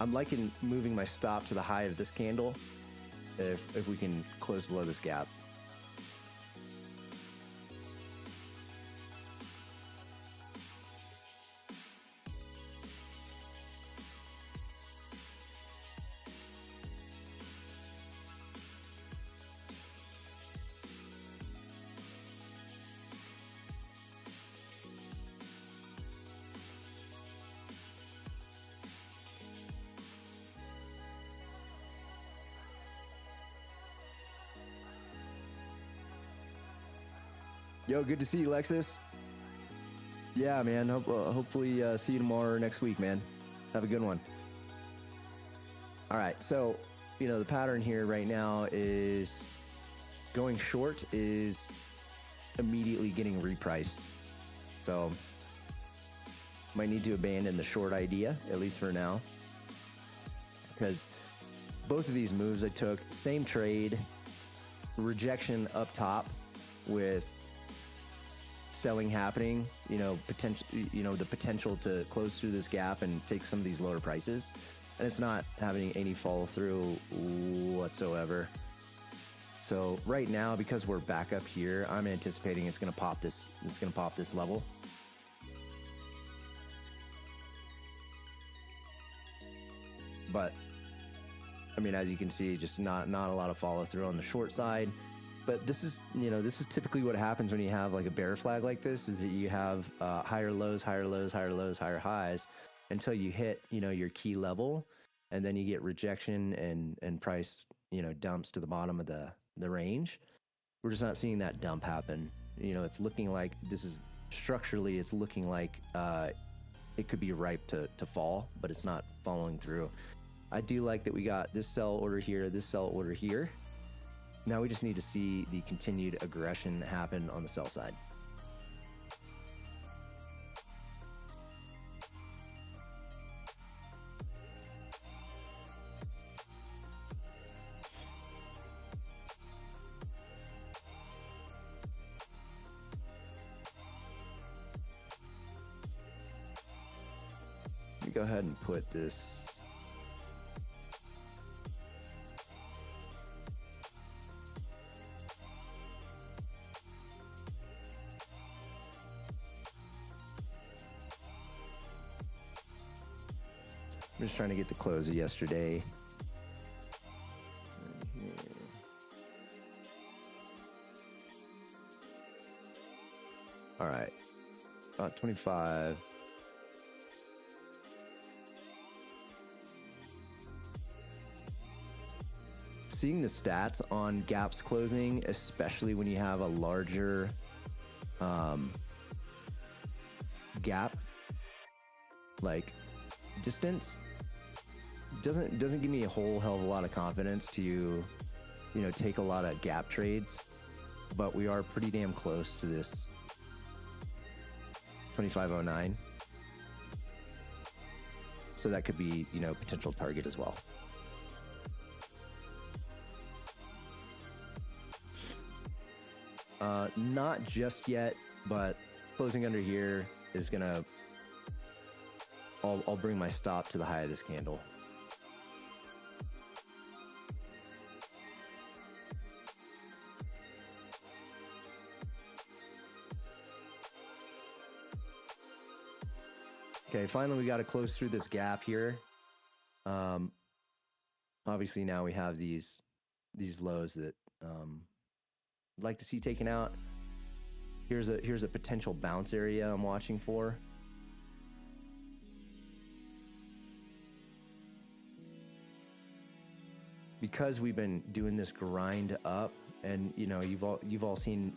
Speaker 1: I'm liking moving my stop to the high of this candle if we can close below this gap. Yo, good to see you, Lexus. Yeah, man. Hopefully see you tomorrow or next week, man. Have a good one. All right, so, the pattern here right now is going short is immediately getting repriced. So might need to abandon the short idea, at least for now, because both of these moves I took, same trade, rejection up top with selling happening, potential, the potential to close through this gap and take some of these lower prices, and it's not having any follow through whatsoever. So right now, because we're back up here, I'm anticipating it's going to pop this. It's going to pop this level. But I mean, as you can see, just not a lot of follow through on the short side. But this is, this is typically what happens when you have like a bear flag like this, is that you have higher lows, higher lows, higher lows, higher highs until you hit, your key level, and then you get rejection and price, dumps to the bottom of the range. We're just not seeing that dump happen. It's looking like this is structurally, it's looking like it could be ripe to fall, but it's not following through. I do like that we got this sell order here, this sell order here. Now we just need to see the continued aggression happen on the sell side. Let me go ahead and put this. I'm just trying to get the close of yesterday. All right, about 25. Seeing the stats on gaps closing, especially when you have a larger gap, like distance, doesn't give me a whole hell of a lot of confidence to take a lot of gap trades, but we are pretty damn close to this 2509, so that could be potential target as well. Not just yet, but closing under here is gonna, I'll bring my stop to the high of this candle. Okay, finally we got to close through this gap here. Obviously now we have these lows that I'd like to see taken out. Here's a potential bounce area I'm watching for. Because we've been doing this grind up, and you've all seen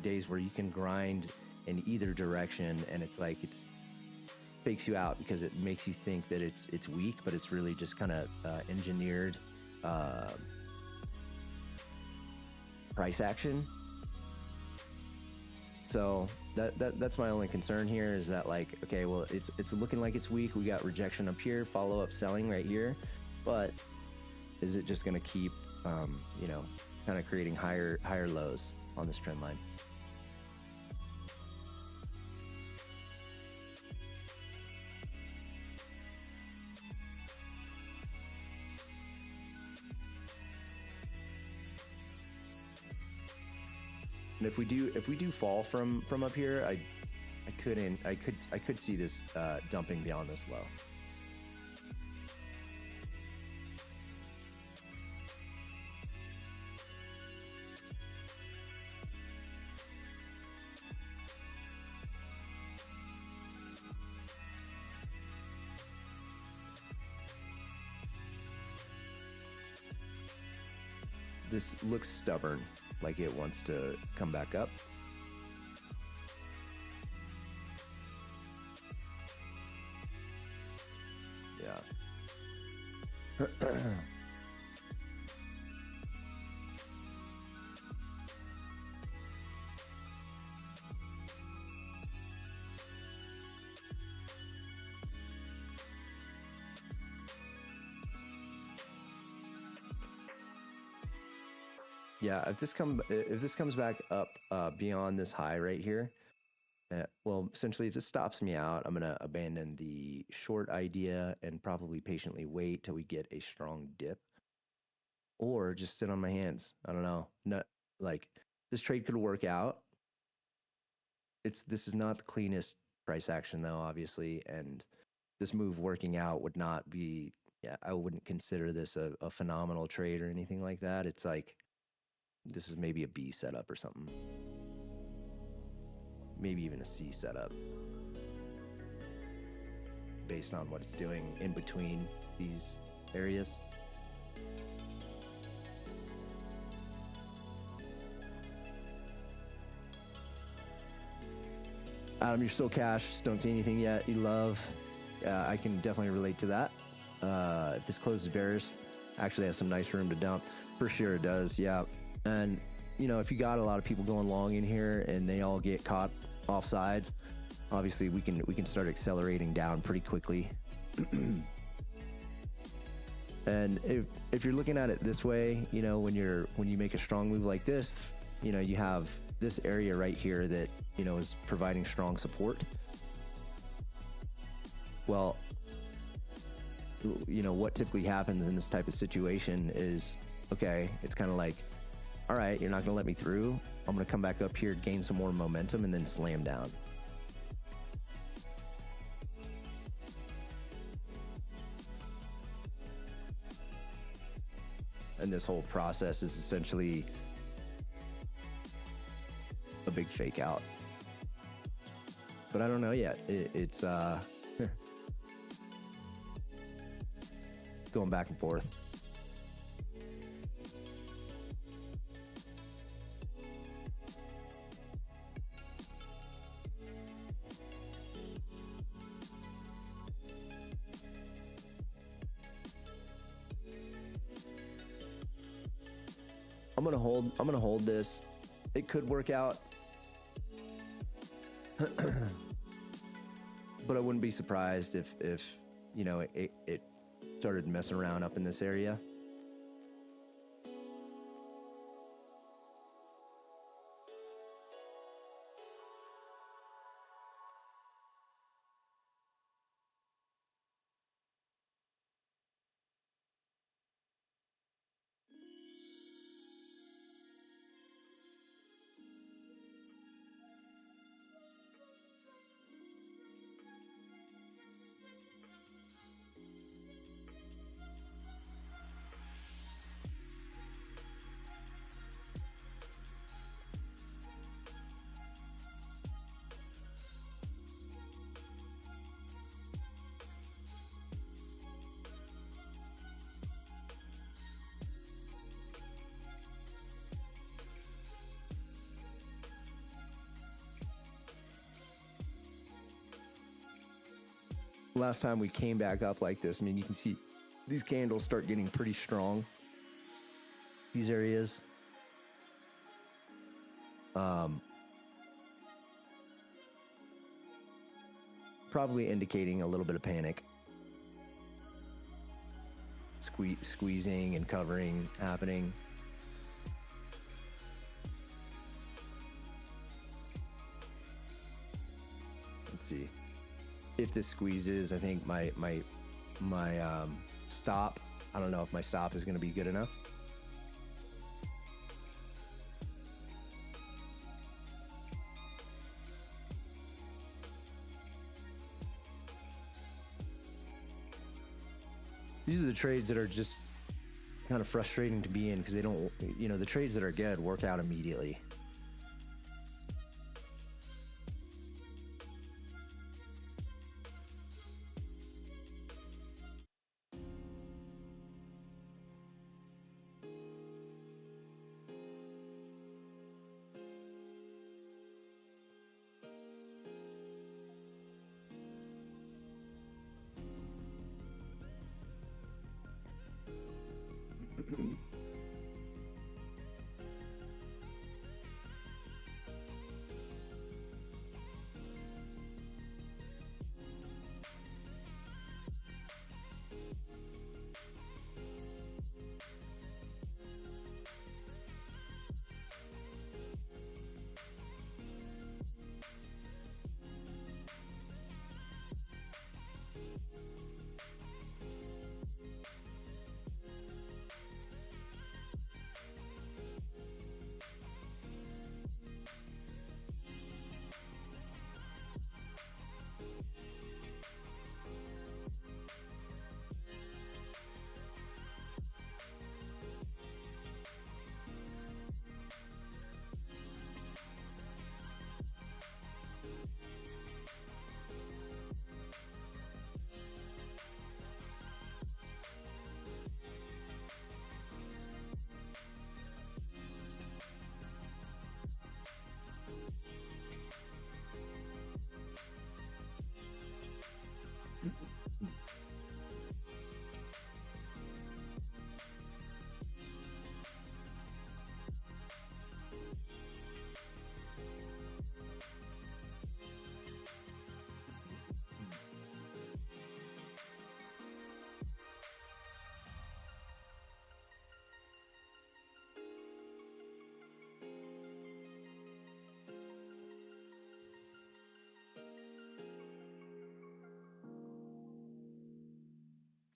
Speaker 1: days where you can grind in either direction, and it's like it's fakes you out because it makes you think that it's weak, but it's really just kind of engineered price action. So that's my only concern here, is that, like, okay, well, it's looking like it's weak. We got rejection up here, follow up selling right here, but is it just going to keep kind of creating higher lows on this trend line? And if we do fall from up here, I could see this dumping beyond this low. This looks stubborn, like it wants to come back up. Yeah. Yeah, if this comes back up beyond this high right here, well, essentially, if this stops me out, I'm gonna abandon the short idea and probably patiently wait till we get a strong dip, or just sit on my hands. I don't know. Not like this trade could work out. This is not the cleanest price action though, obviously, and this move working out would not be. Yeah, I wouldn't consider this a phenomenal trade or anything like that. It's like this is maybe a B setup or something, maybe even a C setup, based on what it's doing in between these areas. Adam, you're still cash. Just don't see anything yet. You love. I can definitely relate to that. If this closes bearish, actually has some nice room to dump. For sure it does, yeah. And, you know, if you got a lot of people going long in here and they all get caught off sides, obviously we can start accelerating down pretty quickly. And if you're looking at it this way, you know, when you make a strong move like this, you know, you have this area right here that, you know, is providing strong support. Well, you know, what typically happens in this type of situation is, okay, it's kind of like, all right, you're not going to let me through. I'm going to come back up here, gain some more momentum, and then slam down. And this whole process is essentially a big fake out. But I don't know yet. It's going back and forth. I'm gonna hold this. It could work out. But I wouldn't be surprised if you know, it started messing around up in this area. Last time we came back up like this, I mean, you can see these candles start getting pretty strong. These areas. Probably indicating a little bit of panic. Squeezing and covering happening. Let's see. If this squeezes, I think my stop, I don't know if my stop is going to be good enough. These are the trades that are just kind of frustrating to be in because they don't, you know, the trades that are good work out immediately.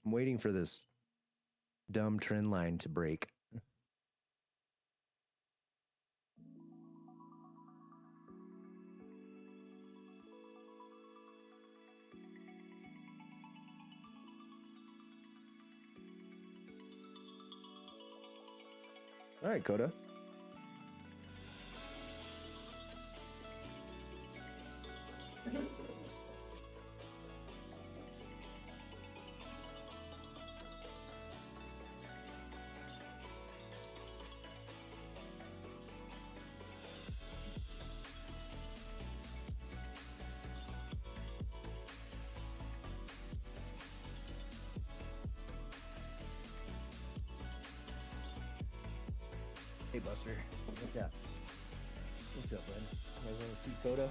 Speaker 1: I'm waiting for this dumb trend line to break. All right, Coda. Hey, Buster. What's up? What's up, bud? You guys want to see Coda?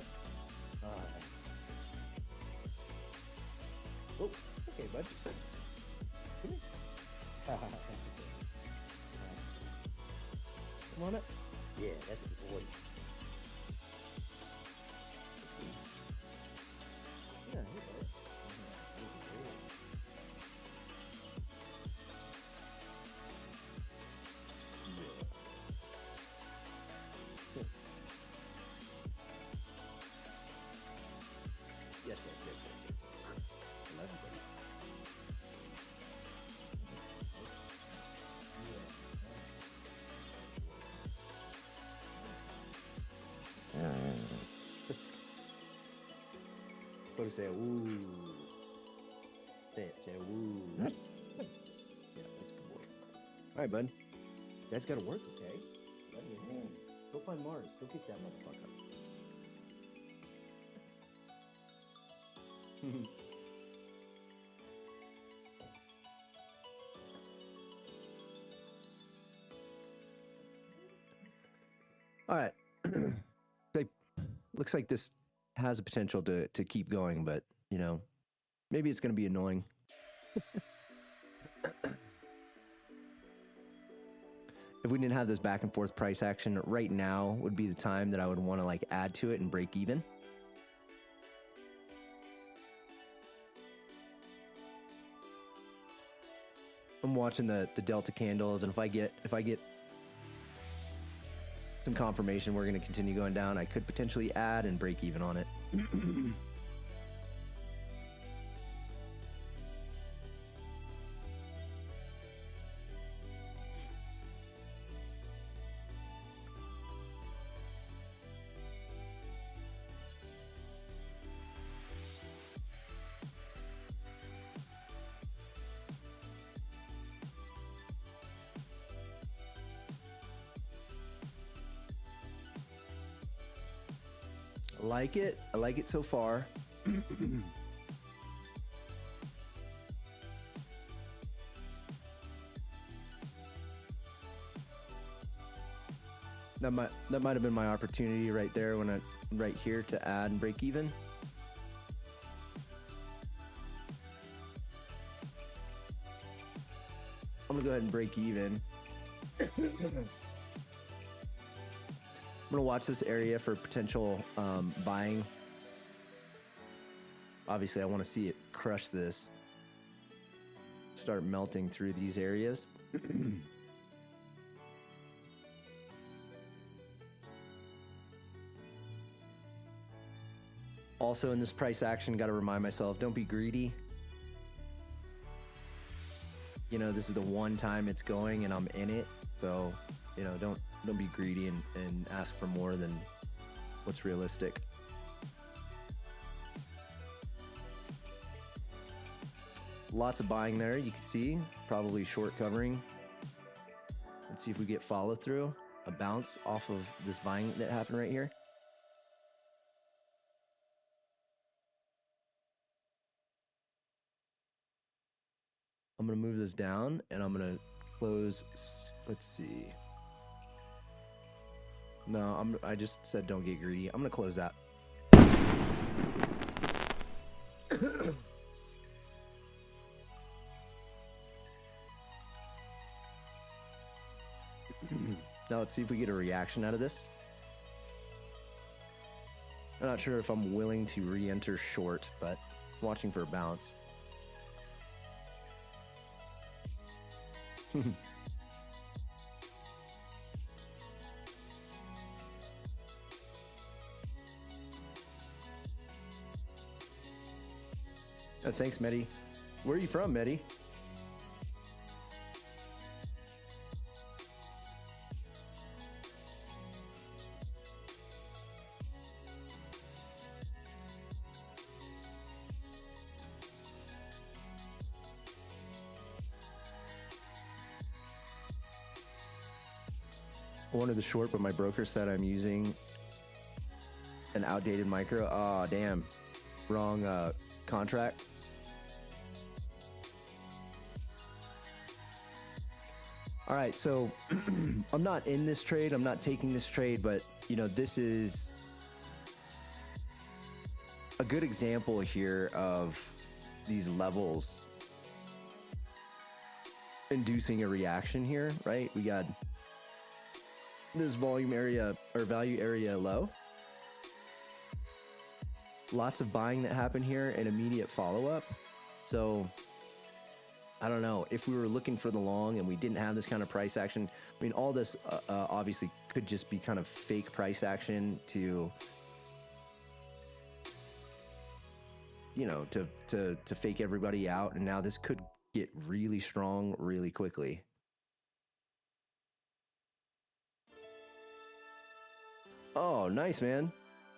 Speaker 1: Oh, okay, bud. Come here. Come on up. Yeah, that's a good boy. Yeah, hey, bud. Yes. I love you, buddy. What do you say? Woo. Say woo. Yeah, that's a good boy. All right, bud. You guys gotta work, okay? Love you, man. Go find Mars. Go kick that motherfucker. All right. Looks like this has a potential to keep going, but you know, maybe it's going to be annoying. If we didn't have this back and forth price action, right now would be the time that I would want to like add to it and break even. I'm watching the Delta candles, and if I get some confirmation we're going to continue going down, I could potentially add and break even on it. I like it so far. That might have been my opportunity right there when right here to add and break even. I'm gonna go ahead and break even. I'm gonna watch this area for potential buying. Obviously, I want to see it crush this. Start melting through these areas. Also, in this price action, got to remind myself, don't be greedy. You know, this is the one time it's going and I'm in it. So, you know, don't be greedy and ask for more than what's realistic. Lots of buying there, you can see. Probably short covering. Let's see if we get follow through. A bounce off of this buying that happened right here. I'm going to move this down and I'm going to close. Let's see. No, I just said don't get greedy. I'm going to close that. Now let's see if we get a reaction out of this. I'm not sure if I'm willing to re-enter short, but watching for a bounce. Thanks, Medi. Where are you from, Medi? Wanted the short, but my broker said I'm using an outdated micro. Oh, damn. Wrong contract. All right, so I'm not in this trade. I'm not taking this trade, but you know, this is a good example here of these levels inducing a reaction here, right? We got this volume area or value area low. Lots of buying that happened here and immediate follow-up. So I don't know if we were looking for the long and we didn't have this kind of price action. I mean, all this obviously could just be kind of fake price action to, you know, to fake everybody out. And now this could get really strong really quickly. Oh, nice, man.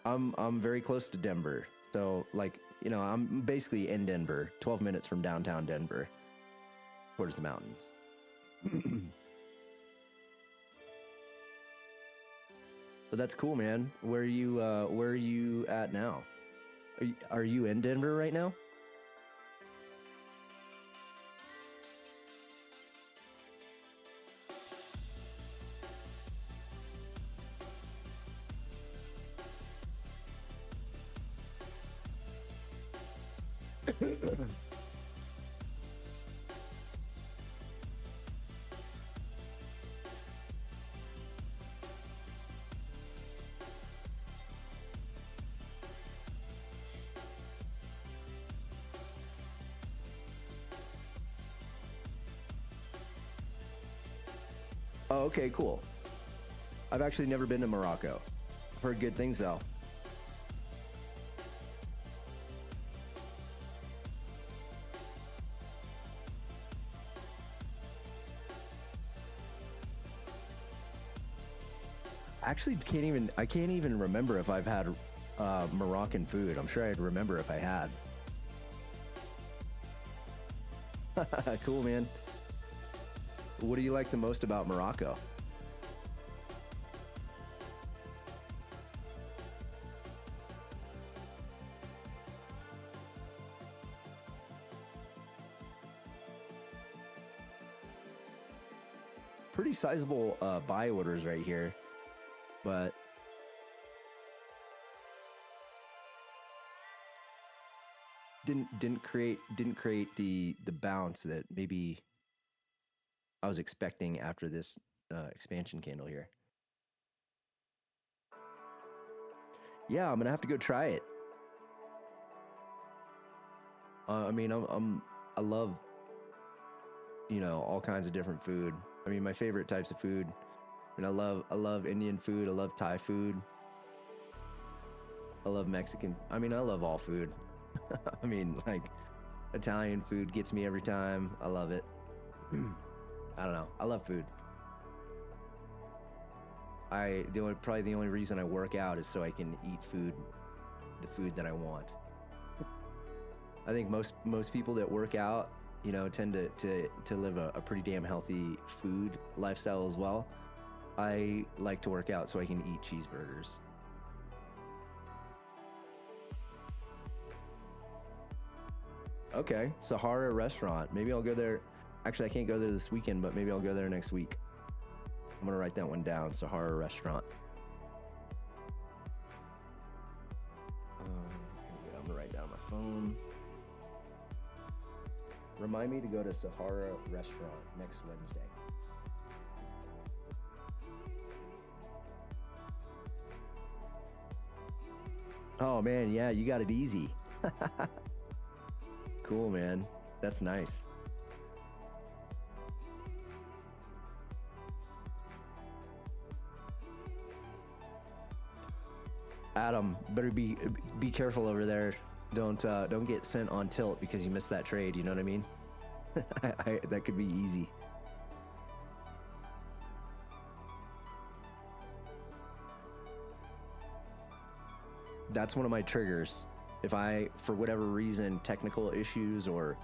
Speaker 1: I'm very close to Denver. So like, you know, I'm basically in Denver, 12 minutes from downtown Denver towards the mountains. But that's cool, man. Where are you at now? Are you in Denver right now? Oh, okay, cool. I've actually never been to Morocco. I've heard good things though. Actually, I can't even remember if I've had Moroccan food. I'm sure I'd remember if I had. Cool, man. What do you like the most about Morocco? Pretty sizable buy orders right here, but didn't create the bounce that maybe I was expecting after this expansion candle here. Yeah, I'm gonna have to go try it. I mean, I love, you know, all kinds of different food. I mean, my favorite types of food. I mean, I love Indian food. I love Thai food. I love Mexican. I mean, I love all food. I mean, like Italian food gets me every time. I love it. I don't know. I love food. Probably the only reason I work out is so I can eat the food that I want. I think most people that work out, you know, tend to live a pretty damn healthy food lifestyle as well. I like to work out so I can eat cheeseburgers. Okay, Sahara restaurant. Maybe I'll go there. Actually, I can't go there this weekend, but maybe I'll go there next week. I'm gonna write that one down. Sahara restaurant. I'm gonna write down my phone. Remind me to go to Sahara restaurant next Wednesday. Oh man, yeah, you got it easy. Cool, man. That's nice. Adam, better be careful over there. Don't get sent on tilt because you missed that trade. You know what I mean? That could be easy. That's one of my triggers. If I, for whatever reason, technical issues, or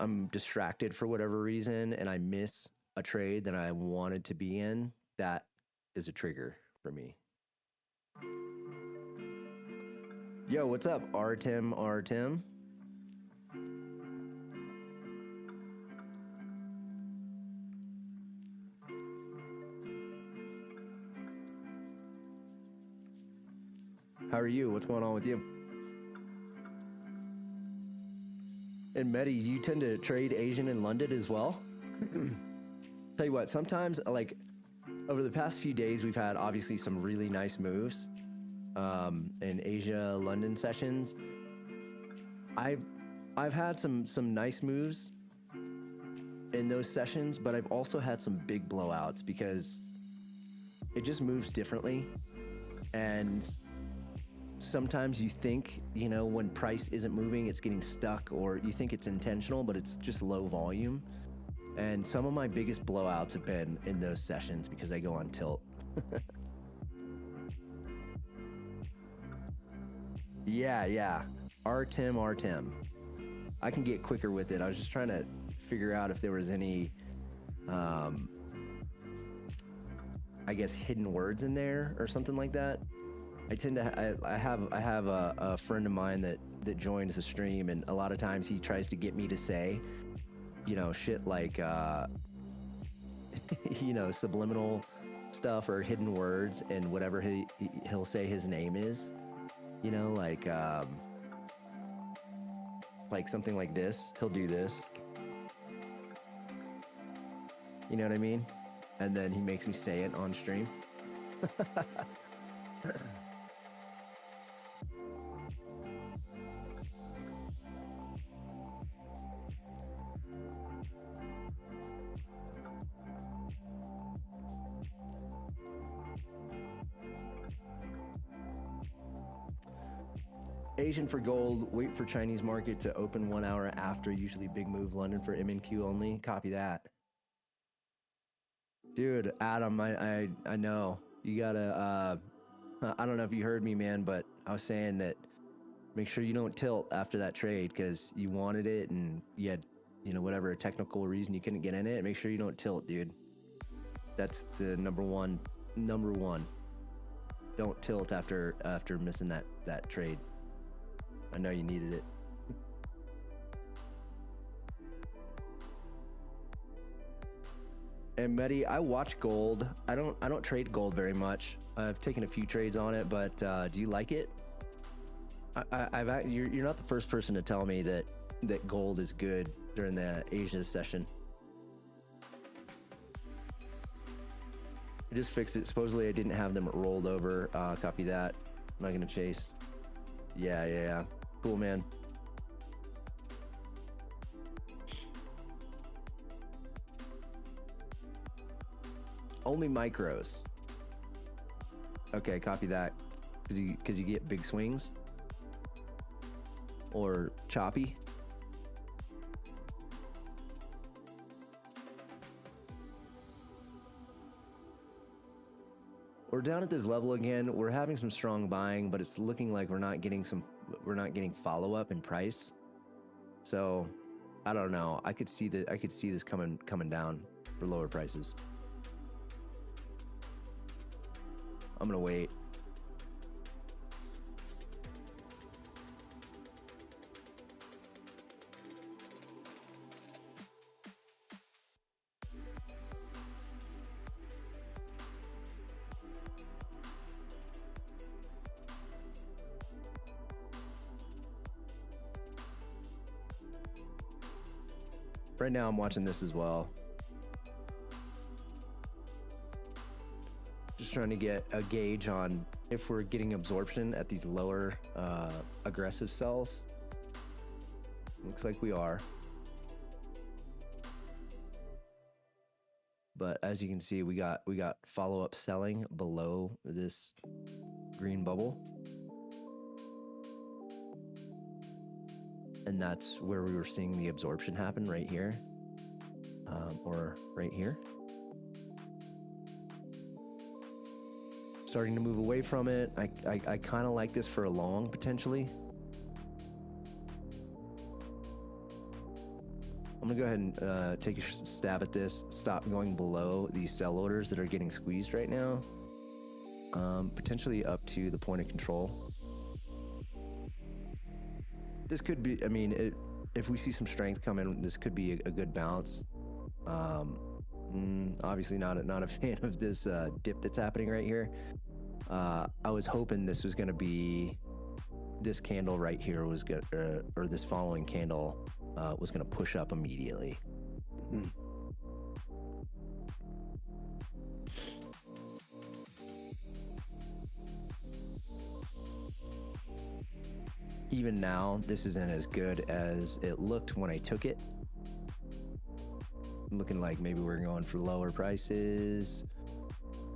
Speaker 1: I'm distracted for whatever reason and I miss a trade that I wanted to be in, that is a trigger for me. Yo, what's up, Artem? How are you? What's going on with you? And Mehdi, you tend to trade Asian in London as well? Tell you what, sometimes, like, over the past few days, we've had obviously some really nice moves in Asia London sessions. I've had some nice moves in those sessions, but I've also had some big blowouts because it just moves differently. And sometimes you think, you know, when price isn't moving, it's getting stuck, or you think it's intentional, but it's just low volume. And some of my biggest blowouts have been in those sessions because I go on tilt. Yeah. Artem. I can get quicker with it. I was just trying to figure out if there was any, I guess, hidden words in there or something like that. I tend to, I have a friend of mine that joins the stream, and a lot of times he tries to get me to say, you know, shit like, you know, subliminal stuff or hidden words, and whatever he'll say his name is, you know, like something like this. He'll do this. You know what I mean? And then he makes me say it on stream. Asian for gold, wait for Chinese market to open 1 hour after, usually big move. London for MNQ only. Copy that. Dude, Adam, I know. You gotta, I don't know if you heard me, man, but I was saying that make sure you don't tilt after that trade because you wanted it and you had, you know, whatever technical reason you couldn't get in it. Make sure you don't tilt, dude. That's the number one. Don't tilt after missing that trade. I know you needed it. And Mehdi, I watch gold. I don't trade gold very much. I've taken a few trades on it, but do you like it? You're not the first person to tell me that gold is good during the Asia session. I just fixed it. Supposedly I didn't have them rolled over. Copy that. I'm not gonna chase. Yeah. Cool, man. Only micros. Okay, copy that. Because you get big swings? Or choppy? We're down at this level again. We're having some strong buying, but it's looking like we're not getting follow-up in price. So I don't know. I could see this coming down for lower prices. I'm gonna wait. Right now I'm watching this as well. Just trying to get a gauge on if we're getting absorption at these lower aggressive sells. Looks like we are. But as you can see, we got follow-up selling below this green bubble. and that's where we were seeing the absorption happen right here, or right here. Starting to move away from it. I kind of like this for a long, potentially. I'm gonna go ahead and take a stab at this. Stop going below these sell orders that are getting squeezed right now. Potentially up to the point of control. This could be, I mean, if we see some strength come in, this could be a good bounce. Obviously not a fan of this dip that's happening right here. I was hoping this was going to be, this candle right here was good, or this following candle was going to push up immediately. Even now, this isn't as good as it looked when I took it. Looking like maybe we're going for lower prices.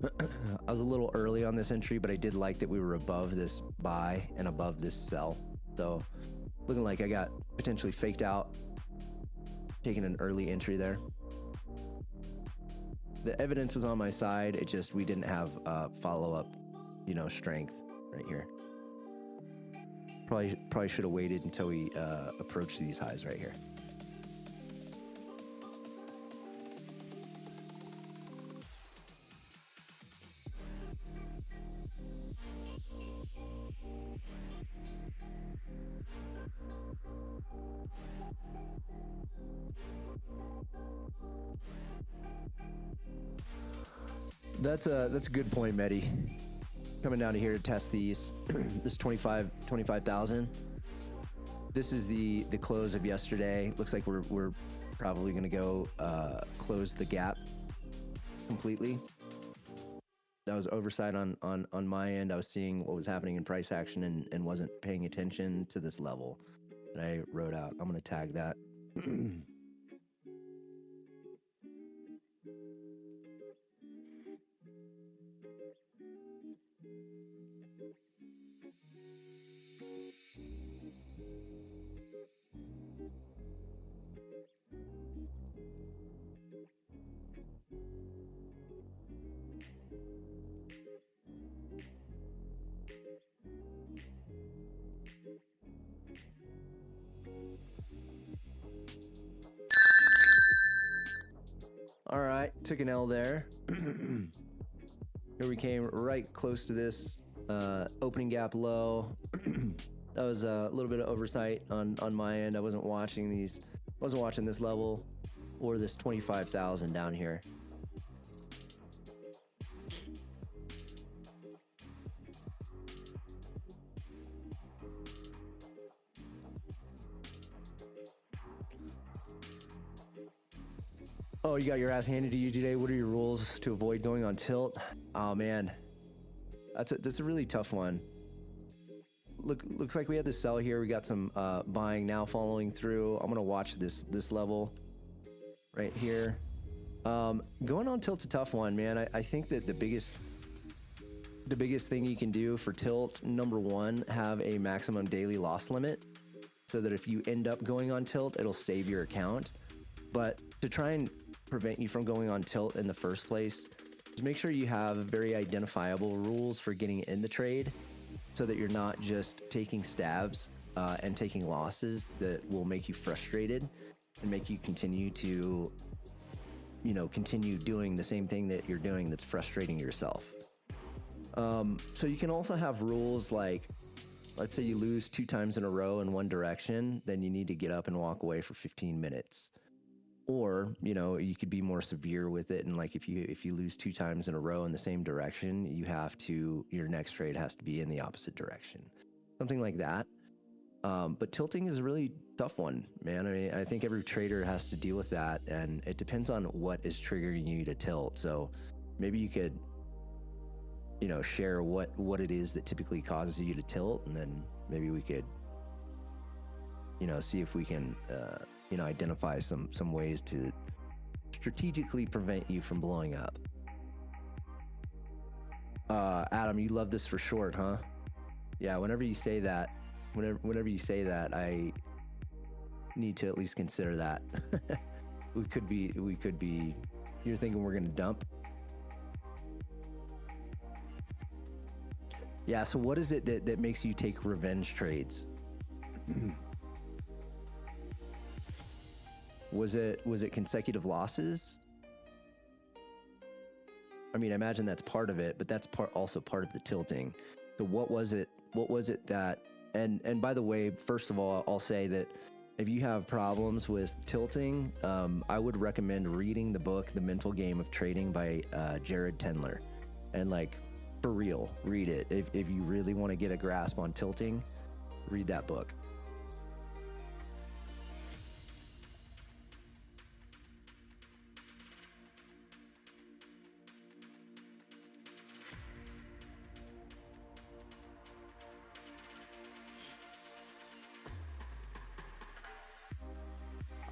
Speaker 1: I was a little early on this entry, but I did like that we were above this buy and above this sell. So looking like I got potentially faked out, taking an early entry there. The evidence was on my side. It just, we didn't have follow-up, strength right here. Probably should have waited until we approached these highs right here. That's a good point, Mehdi. Coming down to here to test these. This 25,000. This is the close of yesterday. Looks like we're probably going to go close the gap completely. That was oversight on my end. I was seeing what was happening in price action and wasn't paying attention to this level that I wrote out. I'm going to tag that. All right, took an L there. Here we came right close to this opening gap low. That was a little bit of oversight on my end. I wasn't watching this level or this 25,000 down here. Oh, you got your ass handed to you today. What are your rules to avoid going on tilt? Oh man, that's a really tough one. Looks like we had the sell here. We got some buying now following through. I'm gonna watch this level right here. Going on tilt's a tough one, man. I think that the biggest thing you can do for tilt, number one, have a maximum daily loss limit, so that if you end up going on tilt, it'll save your account. But to try and prevent you from going on tilt in the first place, just make sure you have very identifiable rules for getting in the trade, so that you're not just taking stabs and taking losses that will make you frustrated and make you continue to, continue doing the same thing that you're doing that's frustrating yourself. So you can also have rules like, let's say you lose 2 times in a row in one direction, then you need to get up and walk away for 15 minutes. Or, you could be more severe with it, and like if you lose 2 times in a row in the same direction, your next trade has to be in the opposite direction. Something like that. But tilting is a really tough one, man. I mean, I think every trader has to deal with that, and it depends on what is triggering you to tilt. So maybe you could, share what it is that typically causes you to tilt, and then maybe we could, see if we can, identify some ways to strategically prevent you from blowing up. Adam, you love this for short, huh? Yeah, whenever you say that, I need to at least consider that. we could be, you're thinking we're going to dump. Yeah. So what is it that makes you take revenge trades? Was it consecutive losses? I mean, I imagine that's part of it, but that's also part of the tilting. So what was it that, and by the way, first of all, I'll say that if you have problems with tilting, I would recommend reading the book, The Mental Game of Trading by Jared Tendler. And like, for real, read it. If you really want to get a grasp on tilting, read that book.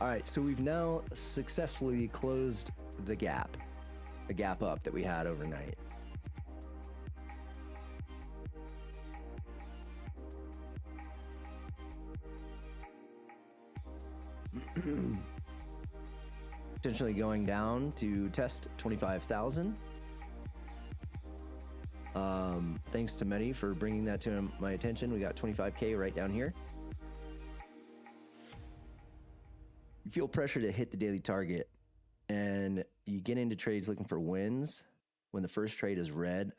Speaker 1: All right, so we've now successfully closed the gap up that we had overnight. Potentially going down to test 25,000. Thanks to Mehdi for bringing that to my attention. We got 25K right down here. You feel pressure to hit the daily target, and you get into trades looking for wins when the first trade is red.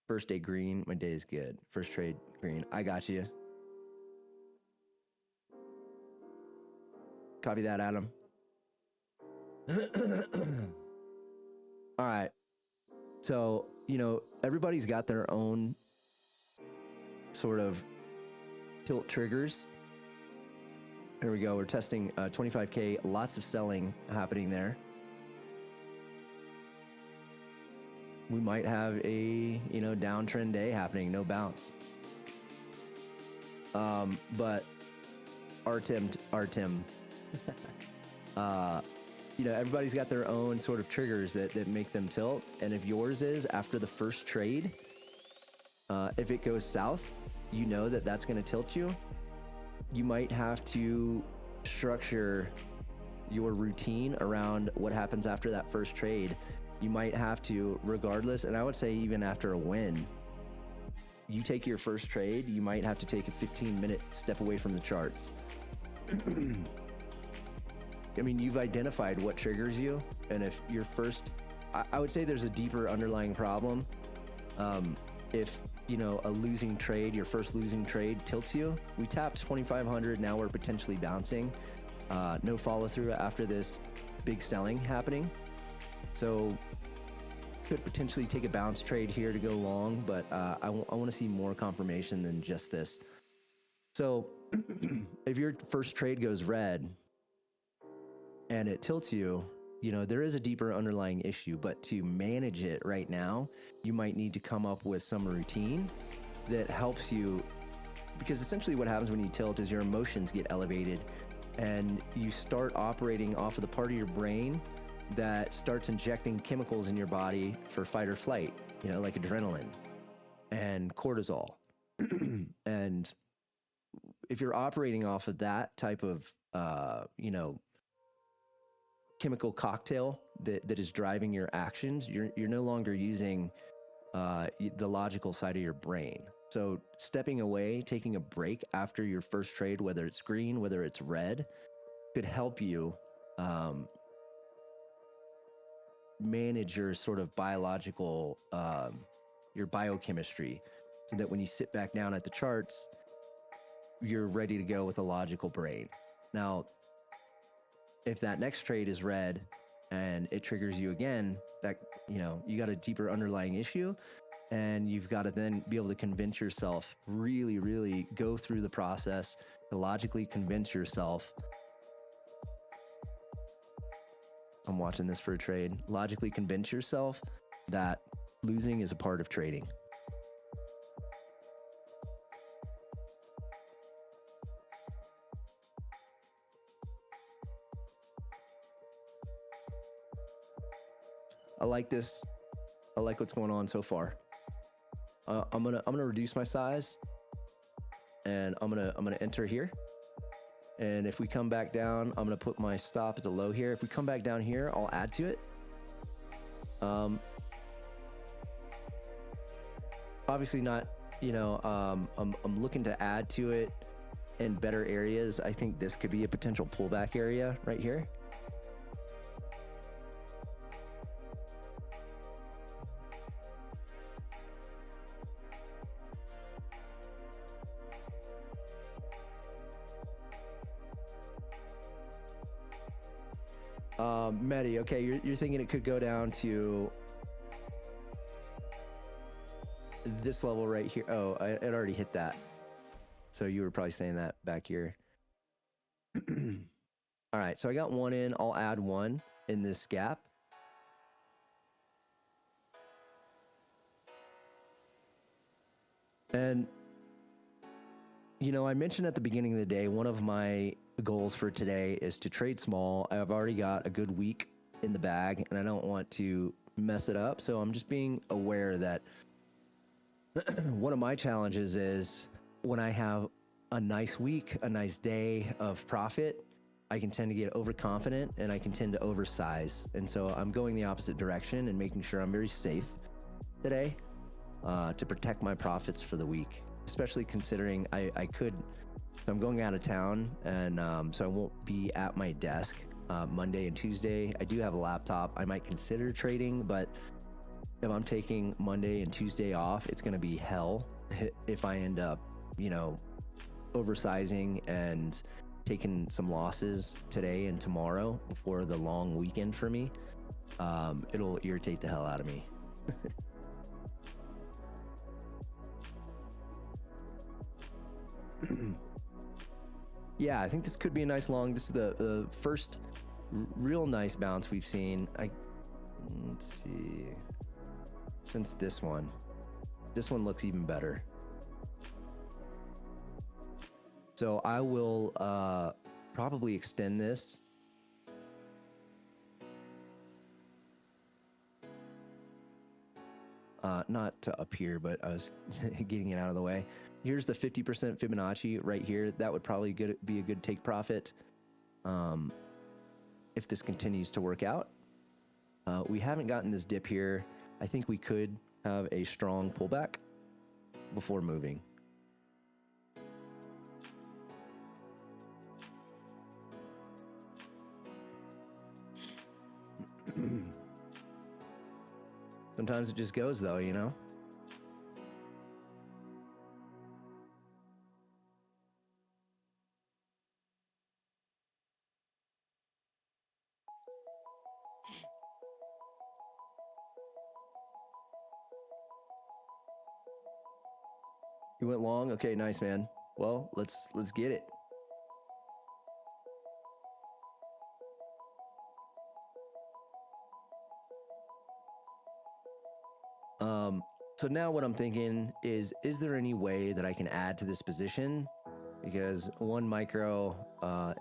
Speaker 1: First day green, my day is good. First trade green, I got you. Copy that, Adam. All right. So, everybody's got their own sort of tilt triggers. Here we go. We're testing 25K. Lots of selling happening there. We might have a, downtrend day happening. No bounce. But Artem, everybody's got their own sort of triggers that make them tilt. And if yours is after the first trade, if it goes south, that's going to tilt you. You might have to structure your routine around what happens after that first trade. You might have to, regardless, and I would say even after a win, you take your first trade, you might have to take a 15-minute step away from the charts. I mean, you've identified what triggers you, and if your first, I would say there's a deeper underlying problem. If a losing trade, your first losing trade tilts you. We tapped 2,500. Now we're potentially bouncing. No follow through after this big selling happening. So could potentially take a bounce trade here to go long, but I want to see more confirmation than just this. So if your first trade goes red and it tilts you, there is a deeper underlying issue, but to manage it right now, you might need to come up with some routine that helps you, because essentially what happens when you tilt is your emotions get elevated and you start operating off of the part of your brain that starts injecting chemicals in your body for fight or flight, like adrenaline and cortisol. And if you're operating off of that type of, chemical cocktail that is driving your actions, you're no longer using the logical side of your brain. So stepping away, taking a break after your first trade, whether it's green, whether it's red, could help you manage your sort of biological, your biochemistry, so that when you sit back down at the charts, you're ready to go with a logical brain. Now, if that next trade is red and it triggers you again, that, you got a deeper underlying issue, and you've got to then be able to convince yourself, really, really go through the process to logically convince yourself. I'm watching this for a trade. Logically convince yourself that losing is a part of trading. I like this. I like what's going on so far. I'm gonna reduce my size, and I'm gonna enter here. And if we come back down, I'm going to put my stop at the low here. If we come back down here, I'll add to it. Obviously not, you know, I'm looking to add to it in better areas. I think this could be a potential pullback area right here. Medi, okay, you're thinking it could go down to this level right here. Oh, it already hit that. So you were probably saying that back here. All right, so I got one in. I'll add one in this gap. And, you know, I mentioned at the beginning of the day, one of my goals for today is to trade small. I've already got a good week in the bag, and I don't want to mess it up. So I'm just being aware that one of my challenges is when I have a nice week, a nice day of profit, I can tend to get overconfident and I can tend to oversize. And so I'm going the opposite direction and making sure I'm very safe today to protect my profits for the week, especially considering I'm going out of town, and so I won't be at my desk Monday and Tuesday. I do have a laptop. I might consider trading, but if I'm taking Monday and Tuesday off, it's going to be hell if I end up, you know, oversizing and taking some losses today and tomorrow before the long weekend for me. It'll irritate the hell out of me. Yeah, I think this could be a nice long. This is the first real nice bounce we've seen. Let's see. Since this one looks even better. So I will probably extend this. Not to up here, but I was getting it out of the way. Here's the 50% Fibonacci right here. That would probably be a good take profit if this continues to work out. We haven't gotten this dip here. I think we could have a strong pullback before moving. Sometimes it just goes though, you know? You went long? Okay, nice, man. Well, let's get it. So now what I'm thinking is there any way that I can add to this position? Because one micro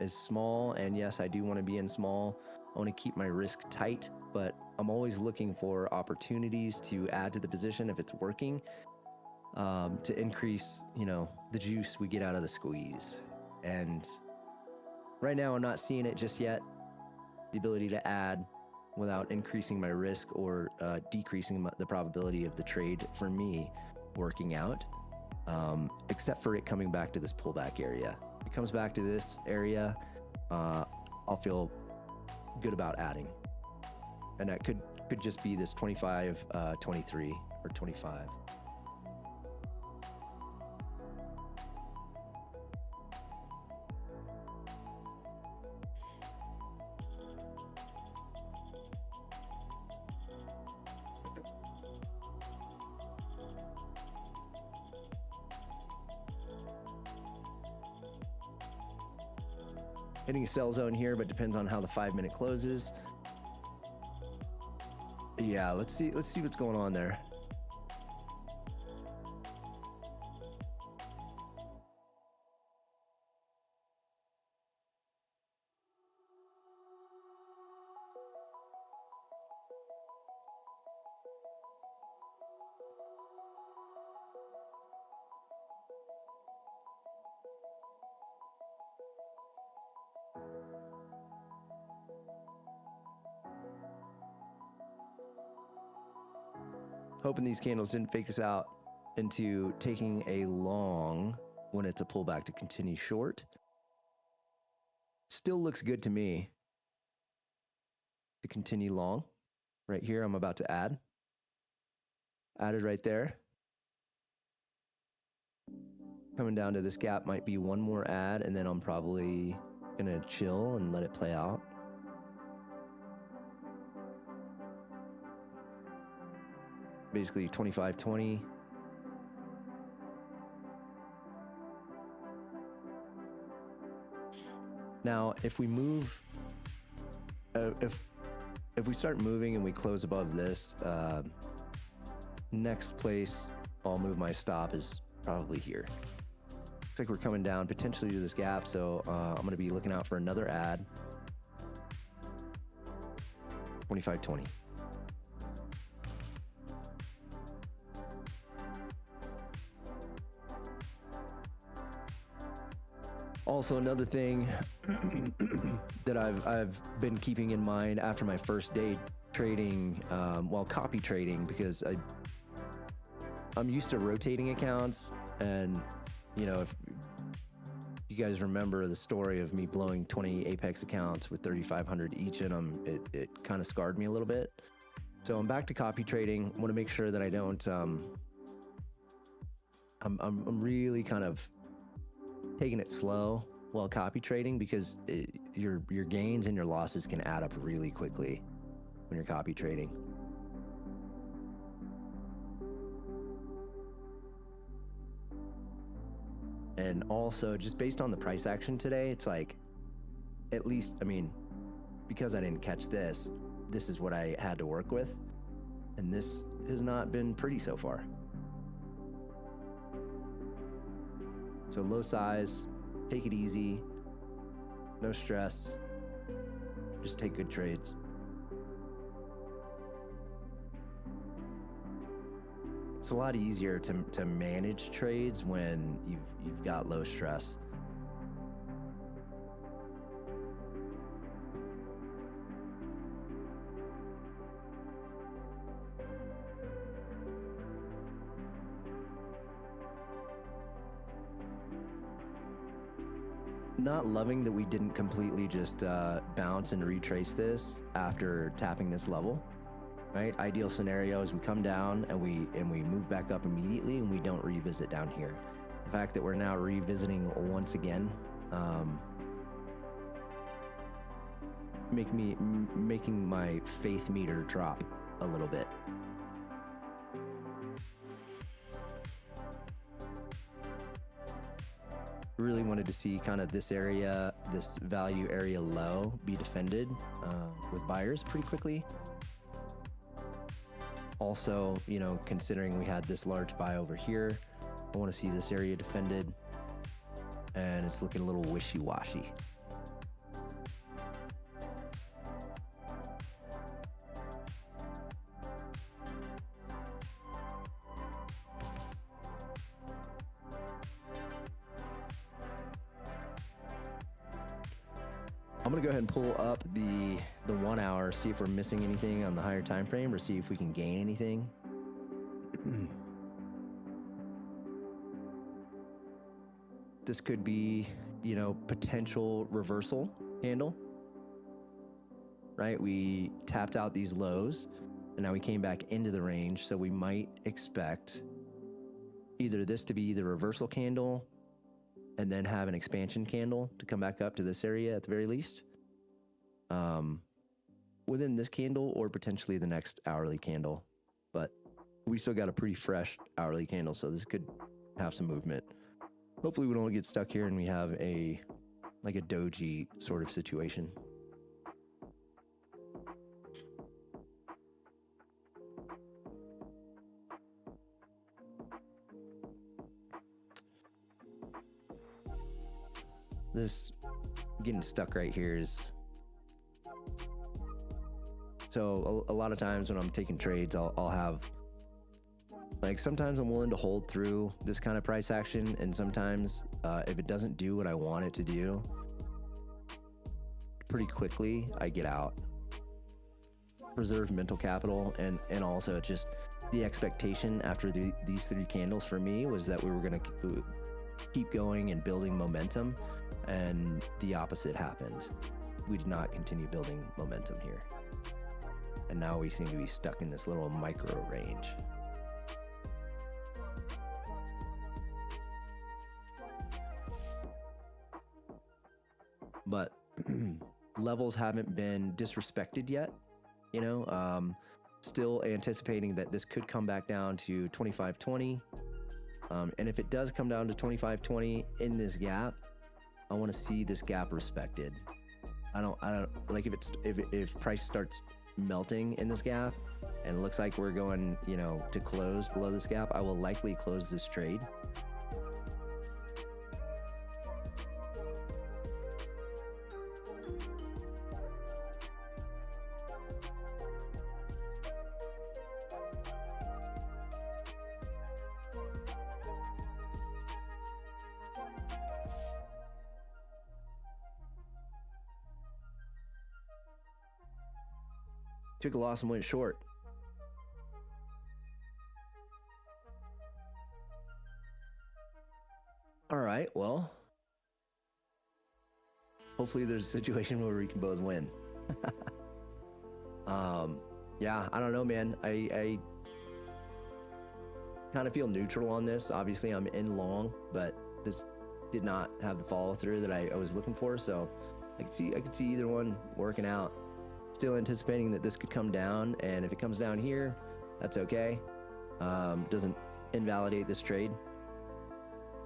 Speaker 1: is small, and yes, I do want to be in small. I want to keep my risk tight, but I'm always looking for opportunities to add to the position if it's working, to increase, you know, the juice we get out of the squeeze. And right now I'm not seeing it just yet, the ability to add without increasing my risk or decreasing the probability of the trade for me working out, except for it coming back to this pullback area. If it comes back to this area, I'll feel good about adding. And that could just be this 25, 23, or 25. Hitting a sell zone here, but depends on how the 5-minute closes. Yeah, let's see what's going on there. Hoping these candles didn't fake us out into taking a long when it's a pullback to continue short. Still looks good to me to continue long. Right here, I'm about to add. Added right there. Coming down to this gap might be one more add, and then I'm probably gonna chill and let it play out. Basically 25-20. Now, if we move, if we start moving and we close above this, next place I'll move my stop is probably here. Looks like we're coming down potentially to this gap, so I'm going to be looking out for another add. 25-20. Also, another thing that I've been keeping in mind after my first day trading, while copy trading, because I'm used to rotating accounts, and you know, if you guys remember the story of me blowing 20 Apex accounts with 3,500 each in them, it kind of scarred me a little bit. So I'm back to copy trading. I want to make sure that I don't. I'm really kind of taking it slow while copy trading, because your gains and your losses can add up really quickly when you're copy trading. And also, just based on the price action today, it's like, at least, I mean, because I didn't catch this, this is what I had to work with, and this has not been pretty so far. So low size, take it easy, no stress, just take good trades. It's a lot easier to manage trades when you've got low stress. Not loving that we didn't completely just bounce and retrace this after tapping this level, right? Ideal scenario is we come down and we move back up immediately, and we don't revisit down here. The fact that we're now revisiting once again, making my faith meter drop a little bit. Really wanted to see kind of this area, this value area low, be defended with buyers pretty quickly. Also, you know, considering we had this large buy over here, I want to see this area defended, and it's looking a little wishy-washy. I'm gonna go ahead and pull up the 1 hour, see if we're missing anything on the higher time frame, or see if we can gain anything. This could be, you know, potential reversal handle, right? We tapped out these lows, and now we came back into the range, so we might expect either this to be the reversal candle and then have an expansion candle to come back up to this area at the very least, within this candle, or potentially the next hourly candle. But we still got a pretty fresh hourly candle, so this could have some movement. Hopefully we don't get stuck here and we have a doji sort of situation. This getting stuck right here is, so a lot of times when I'm taking trades, I'll have, like, sometimes I'm willing to hold through this kind of price action, and sometimes if it doesn't do what I want it to do, pretty quickly I get out. Preserve mental capital, and also just the expectation after these 3 candles for me was that we were going to keep going and building momentum, and the opposite happened. We did not continue building momentum here, and now we seem to be stuck in this little micro range. But levels haven't been disrespected yet, you know. Still anticipating that this could come back down to 25.20, and if it does come down to 25.20 in this gap, I want to see this gap respected. I don't like if price starts melting in this gap and it looks like we're going, you know, to close below this gap, I will likely close this trade. Took a loss and went short. All right, well, hopefully there's a situation where we can both win. Yeah, I don't know, man. I kind of feel neutral on this. Obviously, I'm in long, but this did not have the follow through that I was looking for. So I could see either one working out. Still anticipating that this could come down, and if it comes down here, that's okay. Doesn't invalidate this trade.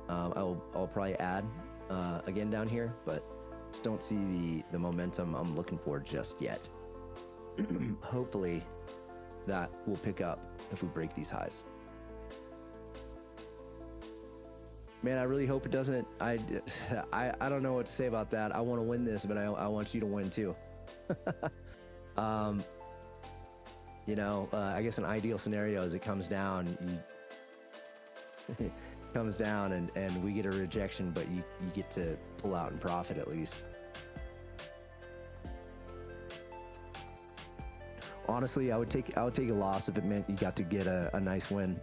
Speaker 1: I'll probably add again down here, but just don't see the momentum I'm looking for just yet. Hopefully that will pick up if we break these highs. Man, I really hope it doesn't. I don't know what to say about that. I want to win this, but I want you to win too. You know, I guess an ideal scenario is it comes down, comes down and we get a rejection, but you get to pull out and profit at least. Honestly, I would take a loss if it meant you got to get a nice win.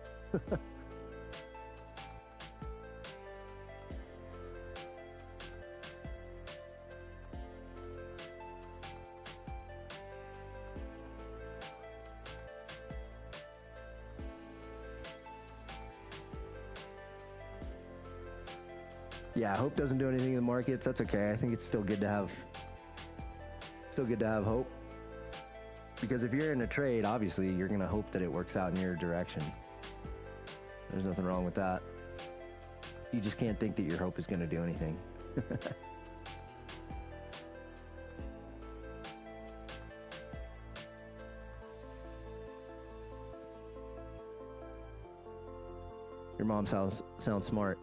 Speaker 1: Yeah, hope doesn't do anything in the markets. That's okay. I think it's still good to have hope. Because if you're in a trade, obviously you're gonna hope that it works out in your direction. There's nothing wrong with that. You just can't think that your hope is gonna do anything. Your mom sounds smart.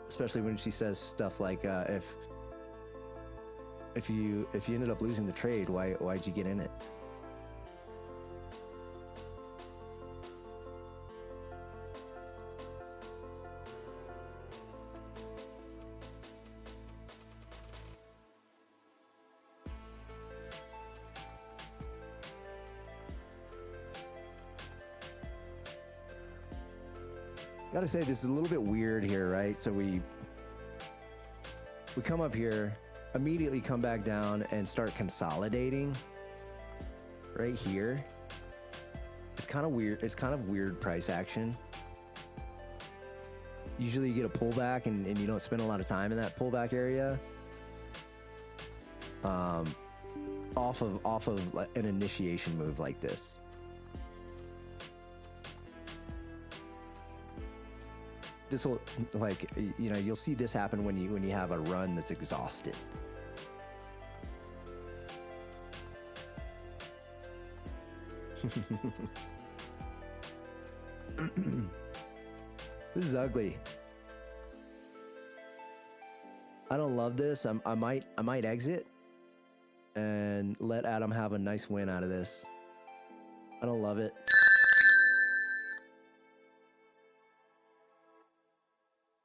Speaker 1: Especially when she says stuff like, if you ended up losing the trade, why'd you get in it? Gotta say, this is a little bit weird here, right? So we come up here, immediately come back down and start consolidating right here. It's kind of weird. It's kind of weird price action. Usually you get a pullback and you don't spend a lot of time in that pullback area. Off of like an initiation move like this. This will, like, you know, you'll see this happen when you have a run that's exhausted. This is ugly. I don't love this. I might exit and let Adam have a nice win out of this. I don't love it.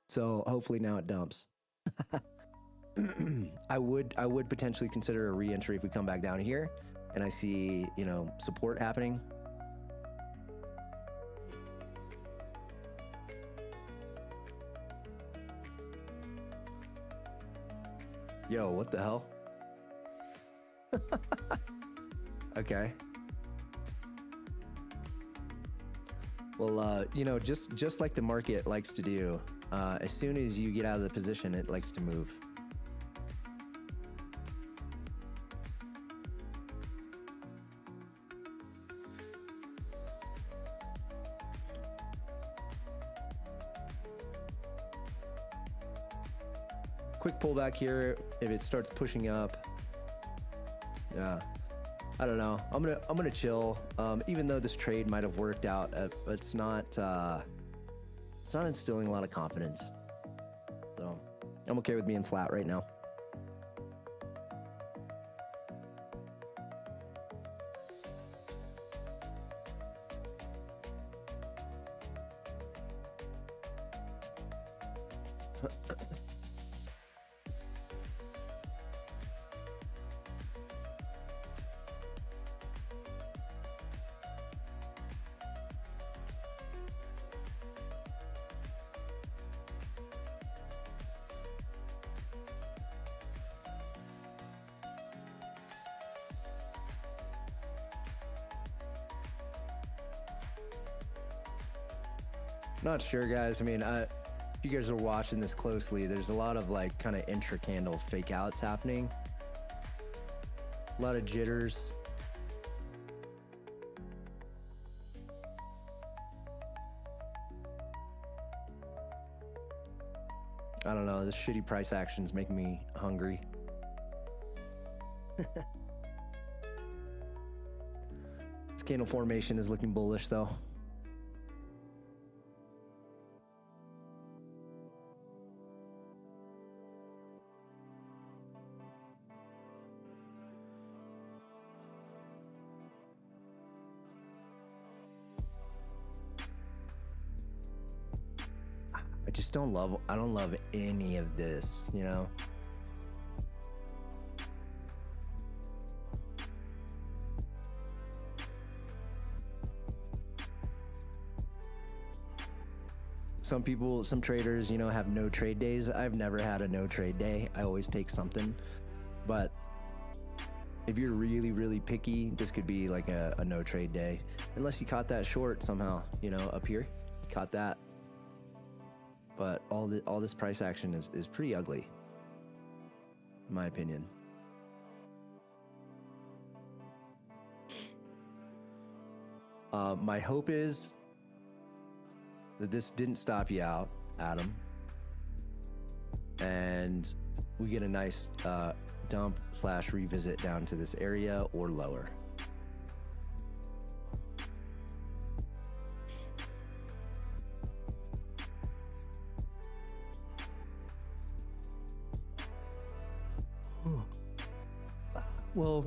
Speaker 1: So hopefully now it dumps. I would potentially consider a re-entry if we come back down here and I see, you know, support happening. Yo, what the hell? Okay. Well, you know, just like the market likes to do, as soon as you get out of the position, it likes to move. Quick pullback here if it starts pushing up. Yeah, I don't know. I'm gonna chill. Even though this trade might have worked out, it's not instilling a lot of confidence. So I'm okay with being flat right now. Not sure, guys. I mean, if you guys are watching this closely, there's a lot of like kind of intra-candle fake outs happening. A lot of jitters. I don't know. This shitty price action's making me hungry. This candle formation is looking bullish, though. I don't love any of this, you know? Some traders, you know, have no trade days. I've never had a no trade day. I always take something. But if you're really, really picky, this could be like a no trade day. Unless you caught that short somehow, you know, up here. You caught that. But all this price action is pretty ugly, in my opinion. My hope is that this didn't stop you out, Adam, and we get a nice dump / revisit down to this area or lower. Well,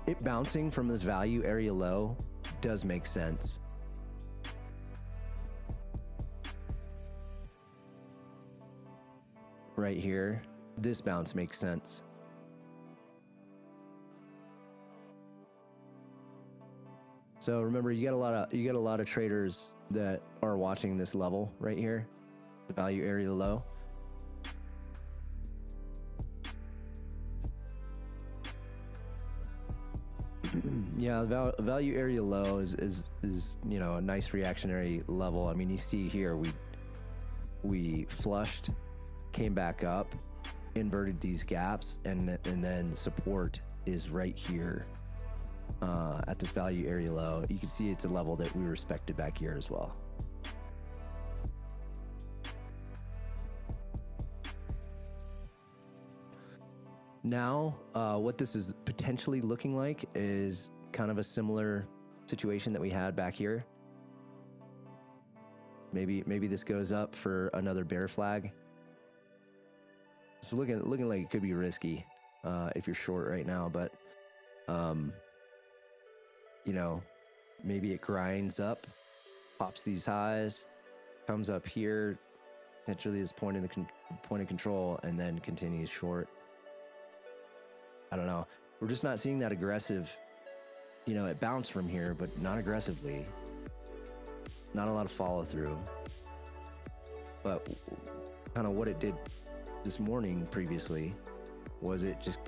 Speaker 1: it bouncing from this value area low does make sense. Right here, this bounce makes sense. So remember, you got a lot of traders that are watching this level right here, the value area low. Yeah, the value area low is you know, a nice reactionary level. I mean, you see here we flushed, came back up, inverted these gaps, and then support is right here at this value area low. You can see it's a level that we respected back here as well. Now, what this is potentially looking like is kind of a similar situation that we had back here. Maybe this goes up for another bear flag. It's looking like it could be risky if you're short right now, but you know, maybe it grinds up, pops these highs, comes up here, potentially this point of control, and then continues short. I don't know. We're just not seeing that aggressive. You know, it bounced from here, but not aggressively. Not a lot of follow through. But kind of what it did this morning previously was it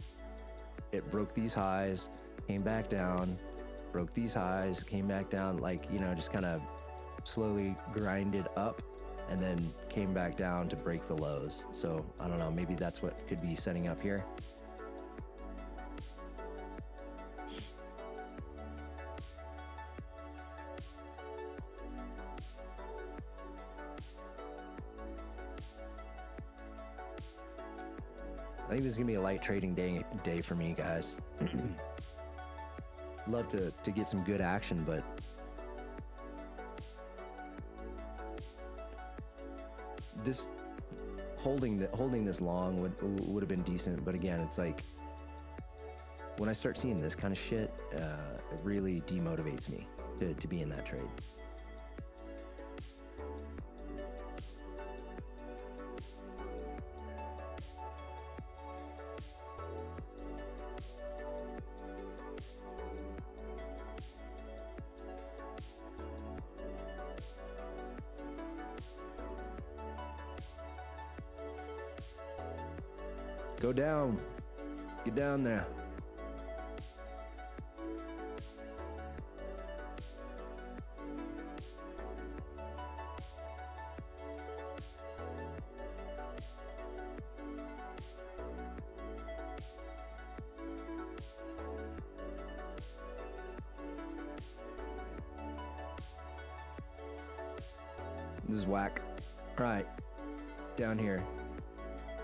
Speaker 1: broke these highs, came back down, broke these highs, came back down, like, you know, just kind of slowly grinded up and then came back down to break the lows. So I don't know, maybe that's what could be setting up here. I think this is gonna be a light trading day for me, guys. Love to get some good action, but this holding this long would have been decent. But again, it's like when I start seeing this kind of shit, it really demotivates me to be in that trade. Go down. Get down there. This is whack. All right. Down here.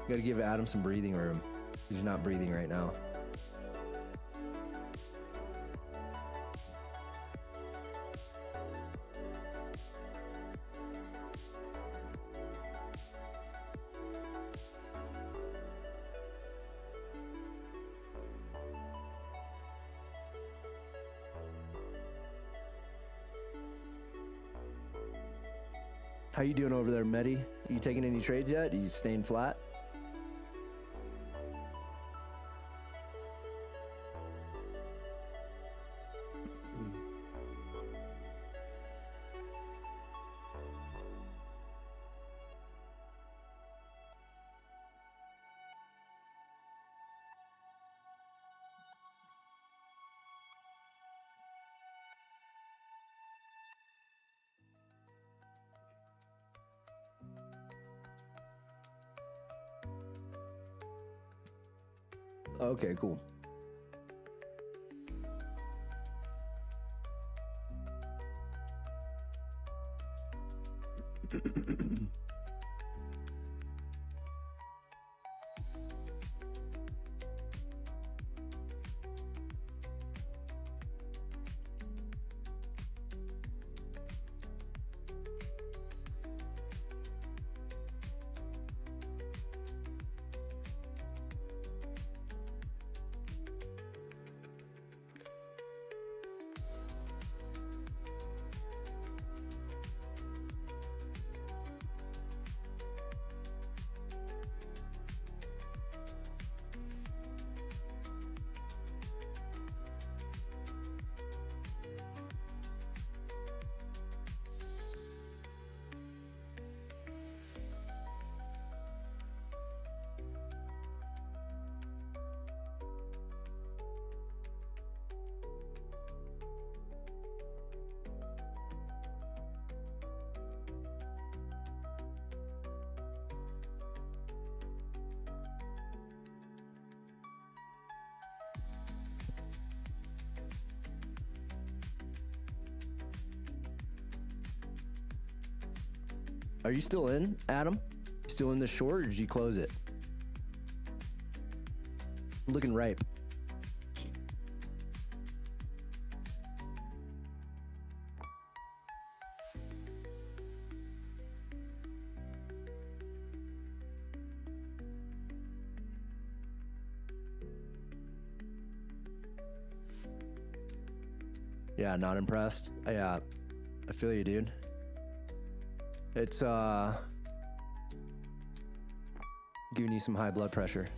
Speaker 1: Got to give Adam some breathing room. He's not breathing right now. How you doing over there, Medi? You taking any trades yet? Are you staying flat? Okay, cool. Are you still in, Adam? Still in the short, or did you close it? Looking ripe. Yeah, not impressed. Yeah, I feel you, dude. It's giving you some high blood pressure.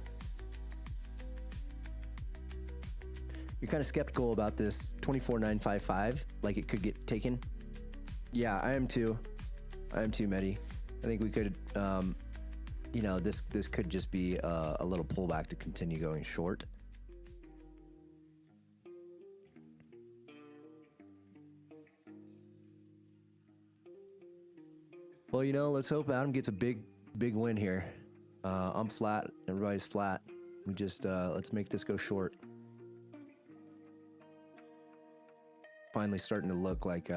Speaker 1: You're kind of skeptical about this 24955, like it could get taken. Yeah, I am too. Medi. I think we could, you know, this could just be a little pullback to continue going short. Well, you know, let's hope Adam gets a big win here. I'm flat. Everybody's flat. We just let's make this go short. Finally starting to look like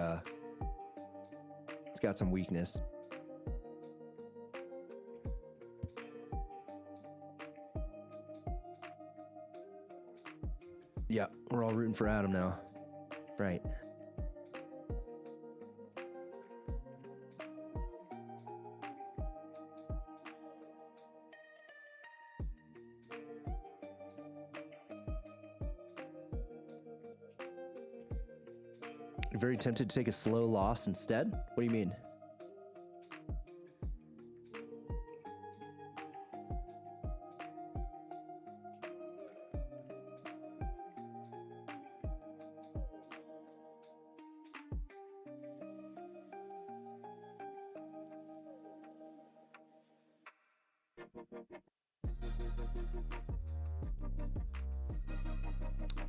Speaker 1: it's got some weakness. Yeah, we're all rooting for Adam now. Right. You're very tempted to take a slow loss instead? What do you mean?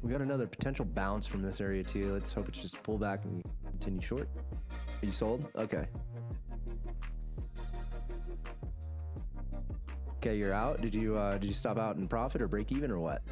Speaker 1: We got another potential bounce from this area too. Let's hope it's just pull back and continue short. Are you sold? Okay. Okay, you're out. Did you stop out in profit or break even or what?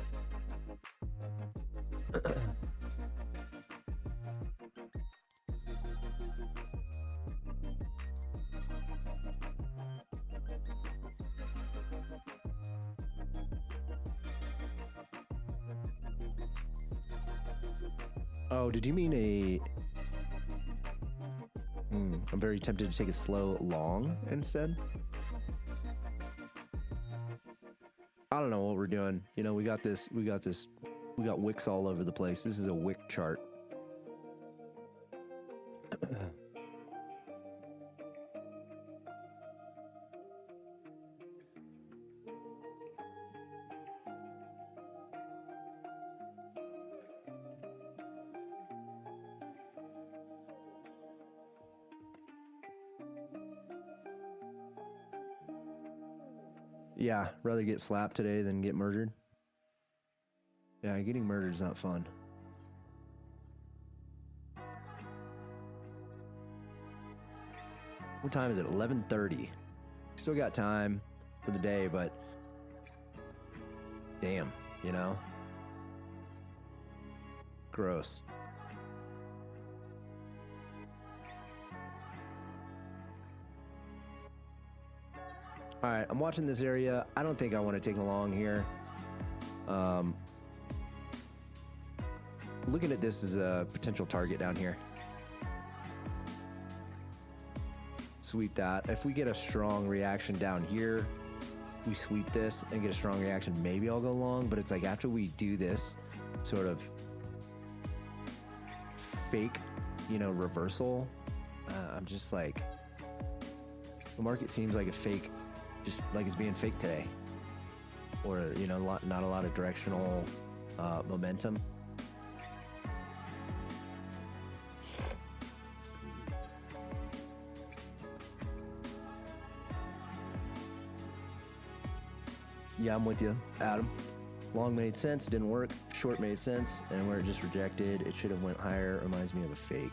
Speaker 1: Oh, did you mean a... I'm very tempted to take a slow long instead. I don't know what we're doing. You know, we got wicks all over the place. This is a wick chart. Yeah, rather get slapped today than get murdered. Yeah, getting murdered is not fun. What time is it? 11:30. Still got time for the day, but damn, you know? Gross. All right, I'm watching this area. I don't think I want to take a long here. Looking at this as a potential target down here. Sweep that. If we get a strong reaction down here, we sweep this and get a strong reaction, maybe I'll go long, but it's like after we do this sort of fake, you know, reversal, I'm just like, the market seems like a fake, just like it's being fake today, or, you know, not a lot of directional momentum. Yeah, I'm with you, Adam. Long made sense, didn't work. Short made sense, and where it just rejected, it should have went higher. It reminds me of a fake.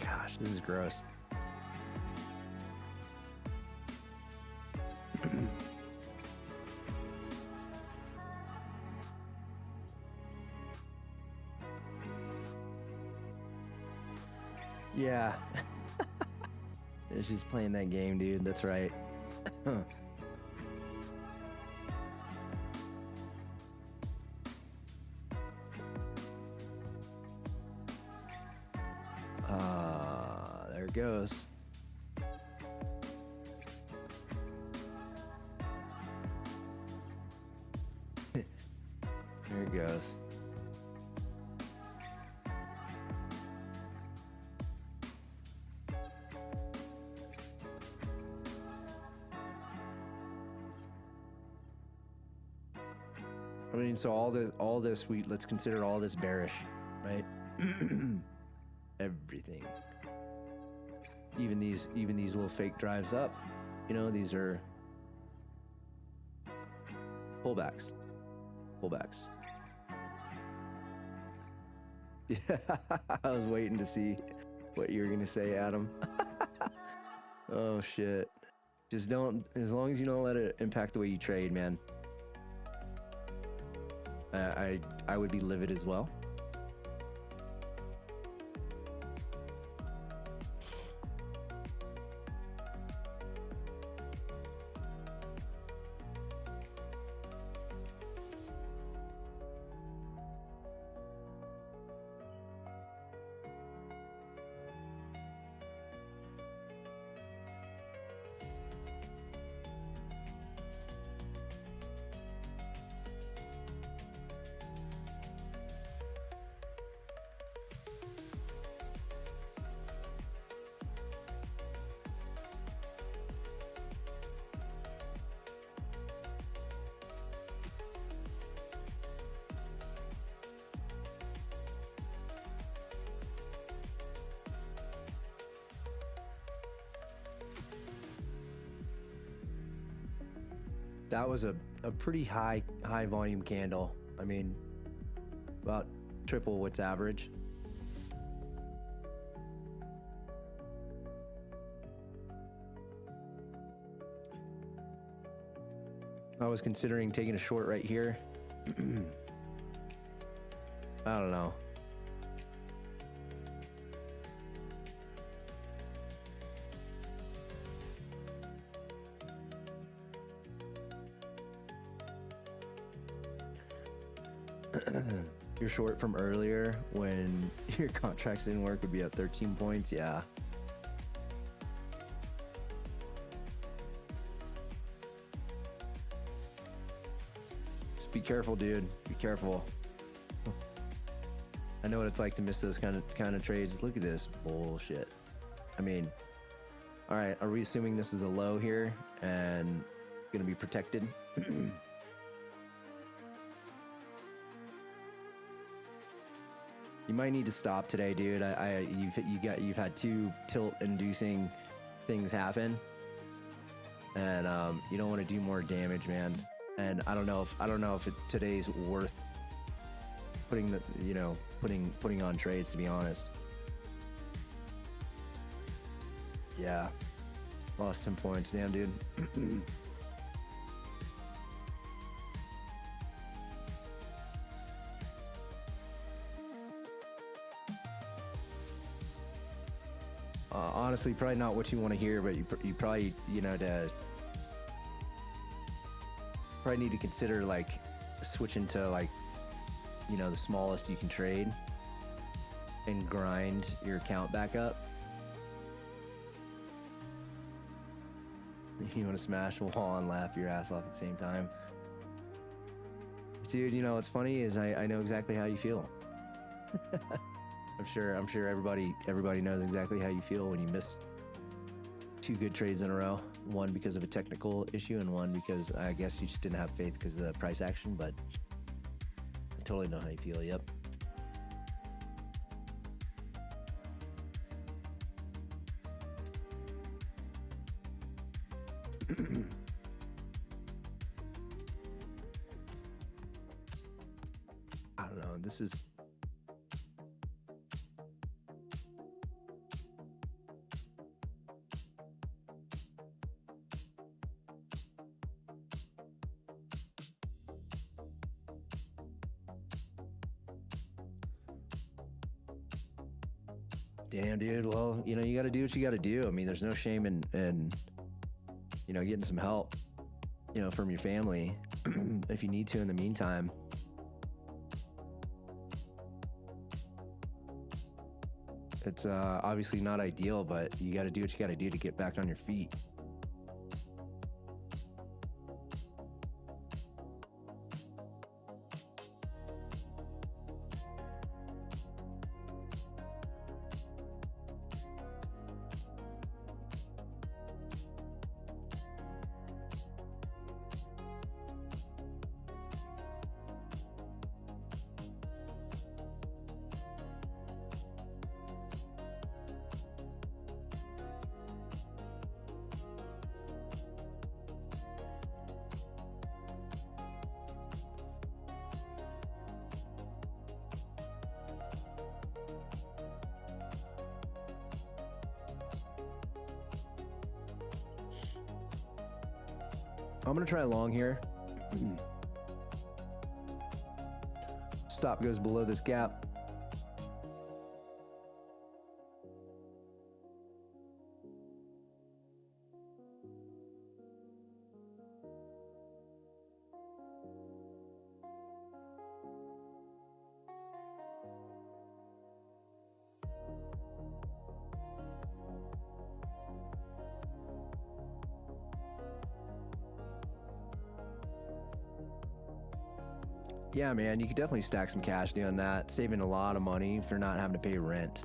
Speaker 1: Gosh, this is gross. Yeah. She's playing that game, dude. That's right. There it goes. There it goes. I mean, so all this, let's consider all this bearish, right? Everything. Even these little fake drives up, you know, these are pullbacks. Yeah, I was waiting to see what you were gonna say, Adam. Oh shit. Just don't, as long as you don't let it impact the way you trade, man. I would be livid as well. That was a pretty high volume candle. I mean, about triple what's average. I was considering taking a short right here. I don't know. Your short from earlier when your contracts didn't work would be at 13 points. Yeah. Just be careful, dude. Be careful. I know what it's like to miss those kind of trades. Look at this bullshit. I mean, all right, are we assuming this is the low here and gonna be protected? You might need to stop today, dude. You've had two tilt-inducing things happen, and you don't want to do more damage, man. And I don't know if today's worth putting putting on trades, to be honest. Yeah, lost 10 points, damn, dude. Honestly, probably not what you want to hear, but you probably, probably need to consider like switching to like, the smallest you can trade and grind your account back up. You want to smash a wall and laugh your ass off at the same time. Dude, what's funny is I know exactly how you feel. I'm sure everybody knows exactly how you feel when you miss two good trades in a row. One because of a technical issue and one because I guess you just didn't have faith because of the price action, but I totally know how you feel. Yep. I don't know. This is damn, dude. Well, you got to do what you got to do. I mean, there's no shame in getting some help, from your family if you need to in the meantime. It's obviously not ideal, but you got to do what you got to do to get back on your feet. I'm gonna try long here. Stop goes below this gap. Yeah, man, you could definitely stack some cash doing that, saving a lot of money if you're not having to pay rent.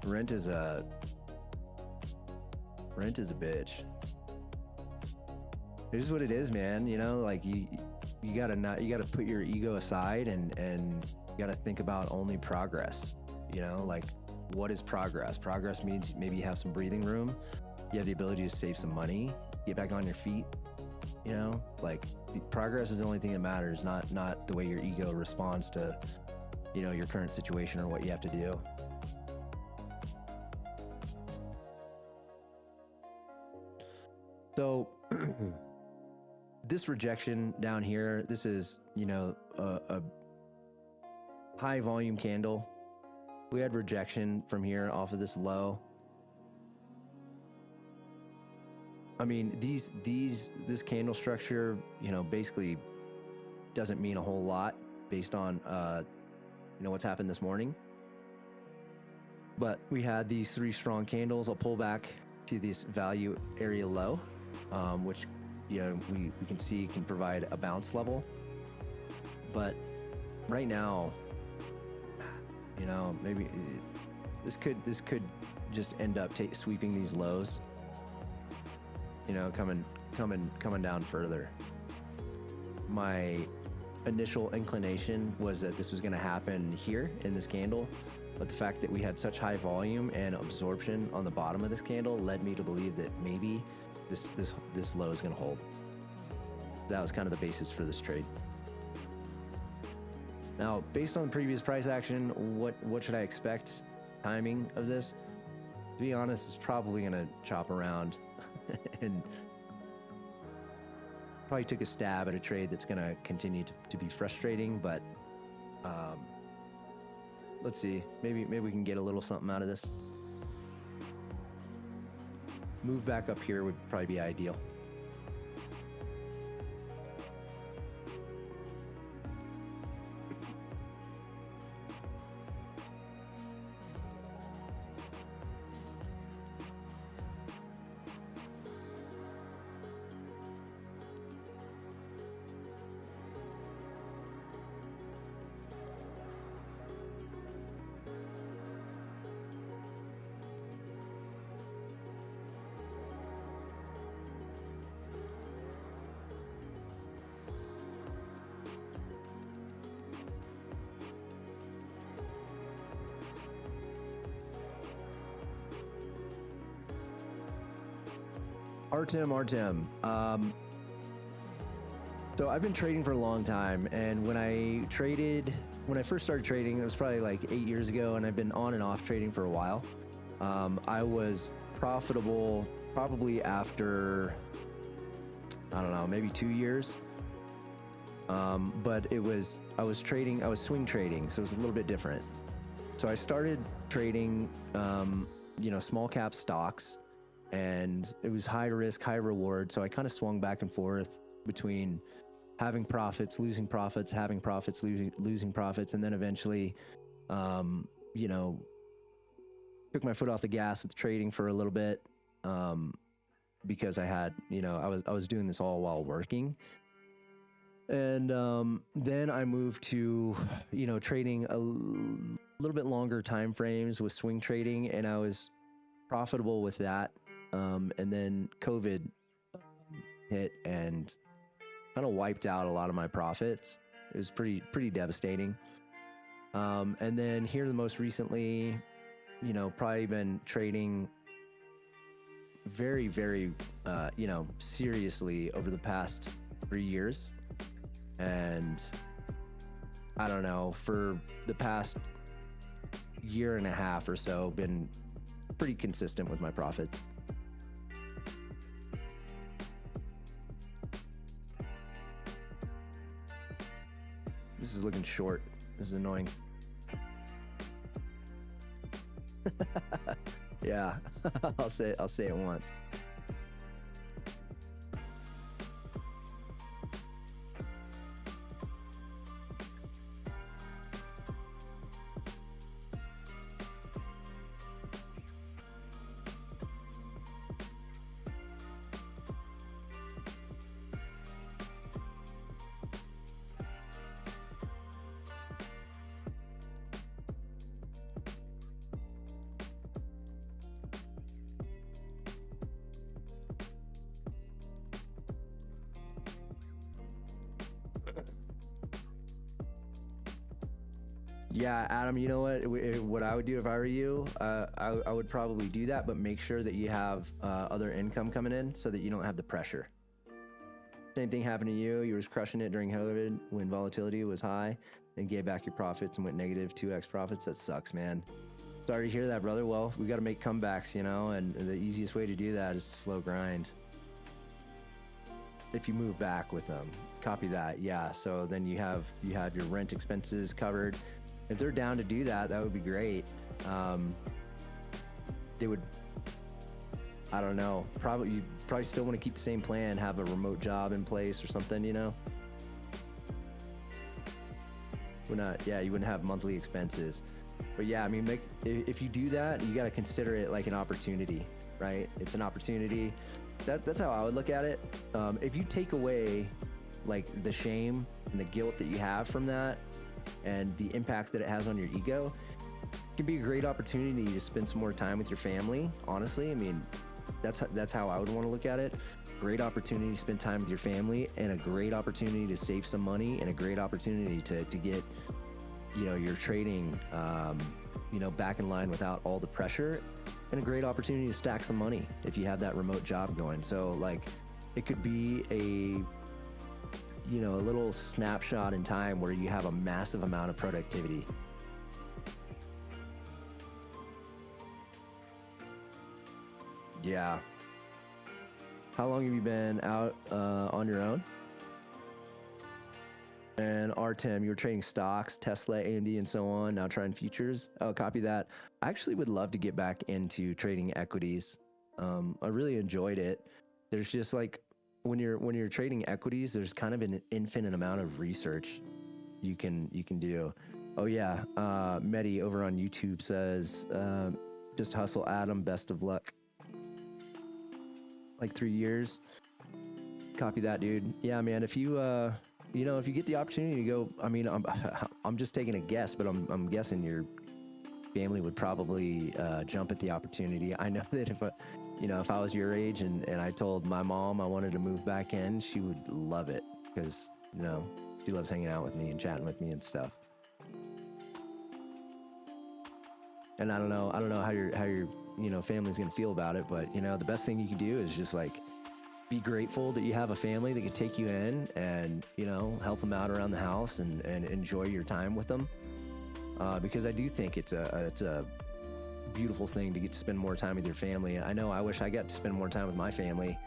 Speaker 1: Rent is a bitch. It is what it is, man. You know, like you gotta put your ego aside and you gotta think about only progress. You know, like what is progress? Progress means maybe you have some breathing room, you have the ability to save some money, get back on your feet. You know, like the progress is the only thing that matters, not the way your ego responds to, you know, your current situation or what you have to do. So this rejection down here, this is, you know, a high volume candle. We had rejection from here off of this low. I mean, this candle structure, you know, basically doesn't mean a whole lot based on, you know, what's happened this morning. But we had these three strong candles. I'll pull back to this value area low, which, you know, we can see can provide a bounce level. But right now, you know, maybe this could just end up sweeping these lows. You know, coming down further. My initial inclination was that this was going to happen here in this candle, but the fact that we had such high volume and absorption on the bottom of this candle led me to believe that maybe this low is going to hold. That was kind of the basis for this trade. Now, based on previous price action, what should I expect timing of this? To be honest, it's probably going to chop around and probably took a stab at a trade that's going to continue to be frustrating, but let's see. Maybe we can get a little something out of this. Move back up here would probably be ideal. Artem. So I've been trading for a long time, and when I first started trading, it was probably like 8 years ago, and I've been on and off trading for a while. I was profitable probably after, I don't know, maybe 2 years. But I was swing trading, so it was a little bit different. So I started trading, you know, small cap stocks, and it was high risk, high reward. So I kind of swung back and forth between having profits, losing profits, having profits, losing profits. And then eventually, you know, took my foot off the gas with trading for a little bit, because I had, you know, I was doing this all while working. And then I moved to, you know, trading a little bit longer time frames with swing trading, and I was profitable with that. And then COVID hit and kind of wiped out a lot of my profits. It was pretty devastating. And then here the most recently, you know, probably been trading very, very, you know, seriously over the past 3 years. And I don't know, for the past year and a half or so, been pretty consistent with my profits. looking short. This is annoying. Yeah, I'll say it once. Yeah, Adam, you know what? What I would do if I were you, I would probably do that, but make sure that you have other income coming in so that you don't have the pressure. Same thing happened to you. You was crushing it during COVID when volatility was high, then gave back your profits and went negative 2x profits. That sucks, man. Sorry to hear that, brother. Well, we got to make comebacks, you know, and the easiest way to do that is to slow grind. If you move back with them, copy that. Yeah. So then you have your rent expenses covered. If they're down to do that, that would be great. They would, I don't know, you probably still want to keep the same plan, have a remote job in place or something, you know? You wouldn't have monthly expenses. But yeah, I mean, if you do that, you got to consider it like an opportunity, right? It's an opportunity. That's how I would look at it. If you take away like the shame and the guilt that you have from that, and the impact that it has on your ego, it can be a great opportunity to spend some more time with your family. Honestly, I mean, that's how I would want to look at it. Great opportunity to spend time with your family, and a great opportunity to save some money, and a great opportunity to get, you know, your trading, you know, back in line without all the pressure, and a great opportunity to stack some money if you have that remote job going. So like, it could be a little snapshot in time where you have a massive amount of productivity. Yeah. How long have you been out on your own? And Artem, you were trading stocks, Tesla, AMD, and so on, now trying futures. Oh, copy that. I actually would love to get back into trading equities. I really enjoyed it. There's just like, when you're trading equities, there's kind of an infinite amount of research you can do. Oh yeah, Medi over on YouTube says, just hustle, Adam. Best of luck. Like 3 years. Copy that, dude. Yeah, man. If you if you get the opportunity to go, I mean, I'm just taking a guess, but I'm guessing your family would probably jump at the opportunity. I know that if I was your age and I told my mom I wanted to move back in, she would love it because, you know, she loves hanging out with me and chatting with me and stuff. And I don't know how your family's gonna feel about it, but the best thing you can do is just like be grateful that you have a family that can take you in and help them out around the house and enjoy your time with them. Because I do think it's a beautiful thing to get to spend more time with your family. I know I wish I got to spend more time with my family.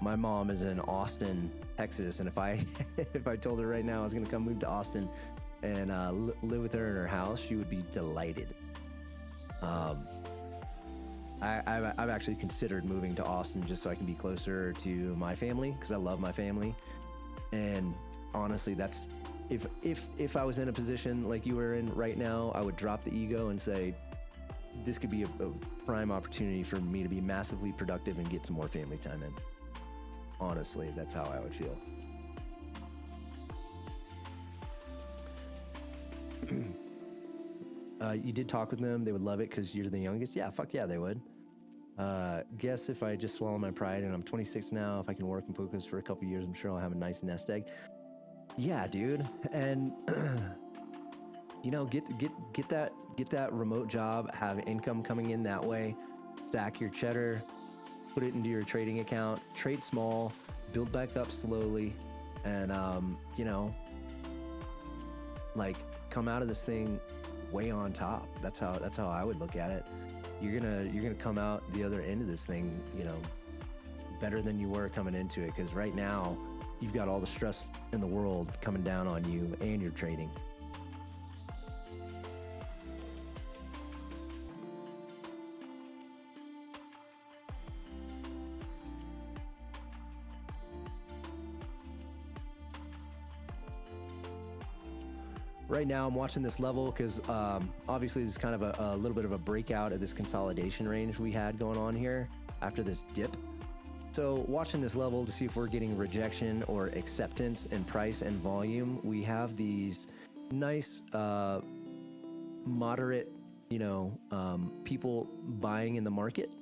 Speaker 1: My mom is in Austin, Texas, and if I told her right now I was going to come move to Austin and live with her in her house, she would be delighted. I've actually considered moving to Austin just so I can be closer to my family because I love my family. And honestly, that's if I was in a position like you were in right now, I would drop the ego and say, this could be a prime opportunity for me to be massively productive and get some more family time in. Honestly, that's how I would feel. You did talk with them. They would love it because you're the youngest. Yeah, fuck yeah, they would. Guess if I just swallow my pride, and I'm 26 now, if I can work and focus for a couple years, I'm sure I'll have a nice nest egg. Yeah, dude. And get that remote job, have income coming in that way, stack your cheddar, put it into your trading account, trade small, build back up slowly, and come out of this thing way on top. That's how I would look at it. You're gonna come out the other end of this thing, better than you were coming into it. Because right now, you've got all the stress in the world coming down on you, and you're trading. Right now, I'm watching this level because obviously this is kind of a little bit of a breakout of this consolidation range we had going on here after this dip. So watching this level to see if we're getting rejection or acceptance in price and volume. We have these nice moderate, people buying in the market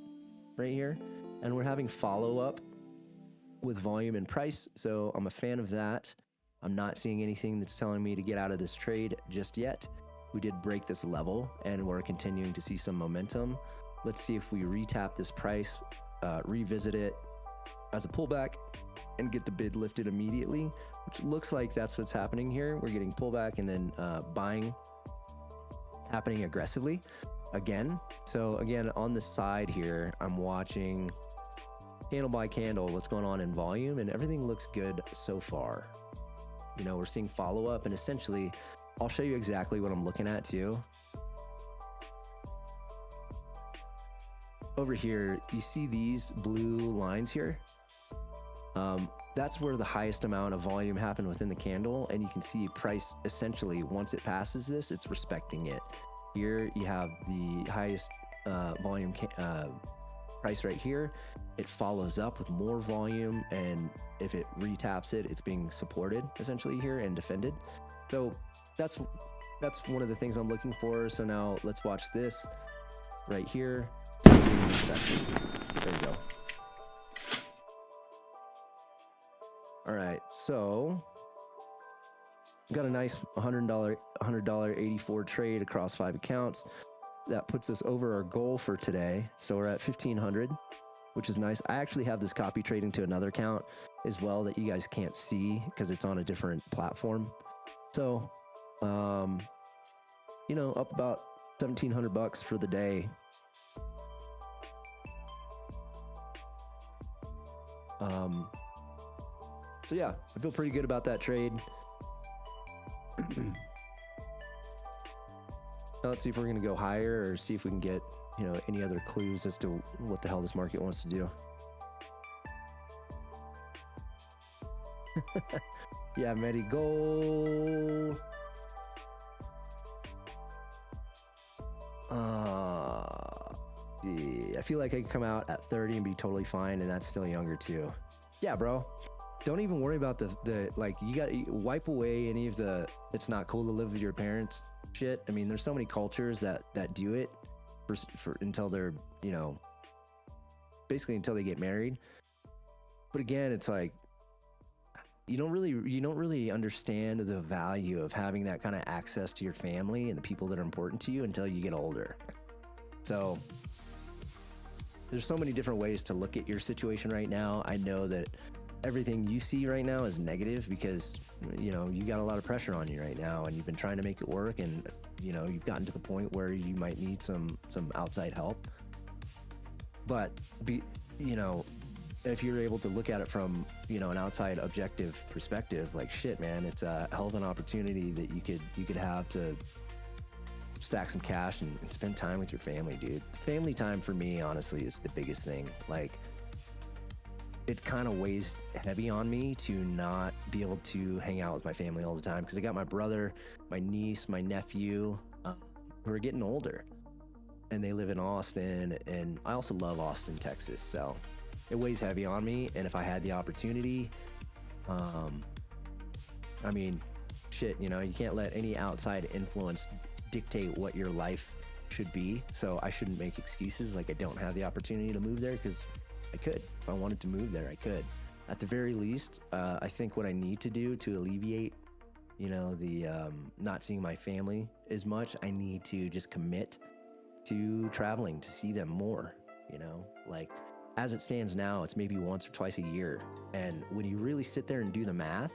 Speaker 1: right here. And we're having follow-up with volume and price. So I'm a fan of that. I'm not seeing anything that's telling me to get out of this trade just yet. We did break this level and we're continuing to see some momentum. Let's see if we retap this price, revisit it as a pullback and get the bid lifted immediately, which looks like that's what's happening here. We're getting pullback and then buying happening aggressively again. So again, on the side here, I'm watching candle by candle what's going on in volume, and everything looks good so far. We're seeing follow up, and essentially I'll show you exactly what I'm looking at too. Over here, you see these blue lines here. That's where the highest amount of volume happened within the candle, and you can see price essentially once it passes this, it's respecting it. Here you have the highest volume price right here. It follows up with more volume, and if it retaps it, it's being supported essentially here and defended. So that's one of the things I'm looking for. So now let's watch this right here. There we go. All right, so got a nice $100 84 trade across 5 accounts. That puts us over our goal for today. So we're at 1,500, which is nice. I actually have this copy trading to another account as well that you guys can't see because it's on a different platform. So, up about $1,700 for the day. So yeah, I feel pretty good about that trade. Now let's see if we're going to go higher or see if we can get, any other clues as to what the hell this market wants to do. Yeah, Medi goal. I feel like I could come out at 30 and be totally fine, and that's still younger too. Yeah, bro. Don't even worry about the you got to wipe away any of the it's not cool to live with your parents shit. I mean, there's so many cultures that do it for until they're, basically until they get married. But again, it's like you don't really understand the value of having that kind of access to your family and the people that are important to you until you get older. So there's so many different ways to look at your situation right now. I know that everything you see right now is negative because, you got a lot of pressure on you right now and you've been trying to make it work, and, you've gotten to the point where you might need some outside help. But if you're able to look at it from, an outside objective perspective, like shit, man, it's a hell of an opportunity that you could have to stack some cash and spend time with your family, dude. Family time for me, honestly, is the biggest thing. Like, it kind of weighs heavy on me to not be able to hang out with my family all the time because I got my brother, my niece, my nephew, who are getting older, and they live in Austin, and I also love Austin, Texas, so it weighs heavy on me. And if I had the opportunity, I mean, shit, you can't let any outside influence dictate what your life should be, so I shouldn't make excuses like I don't have the opportunity to move there, because I could. If I wanted to move there, I could. At the very least, I think what I need to do to alleviate, the not seeing my family as much, I need to just commit to traveling to see them more, like as it stands now, it's maybe once or twice a year. And when you really sit there and do the math,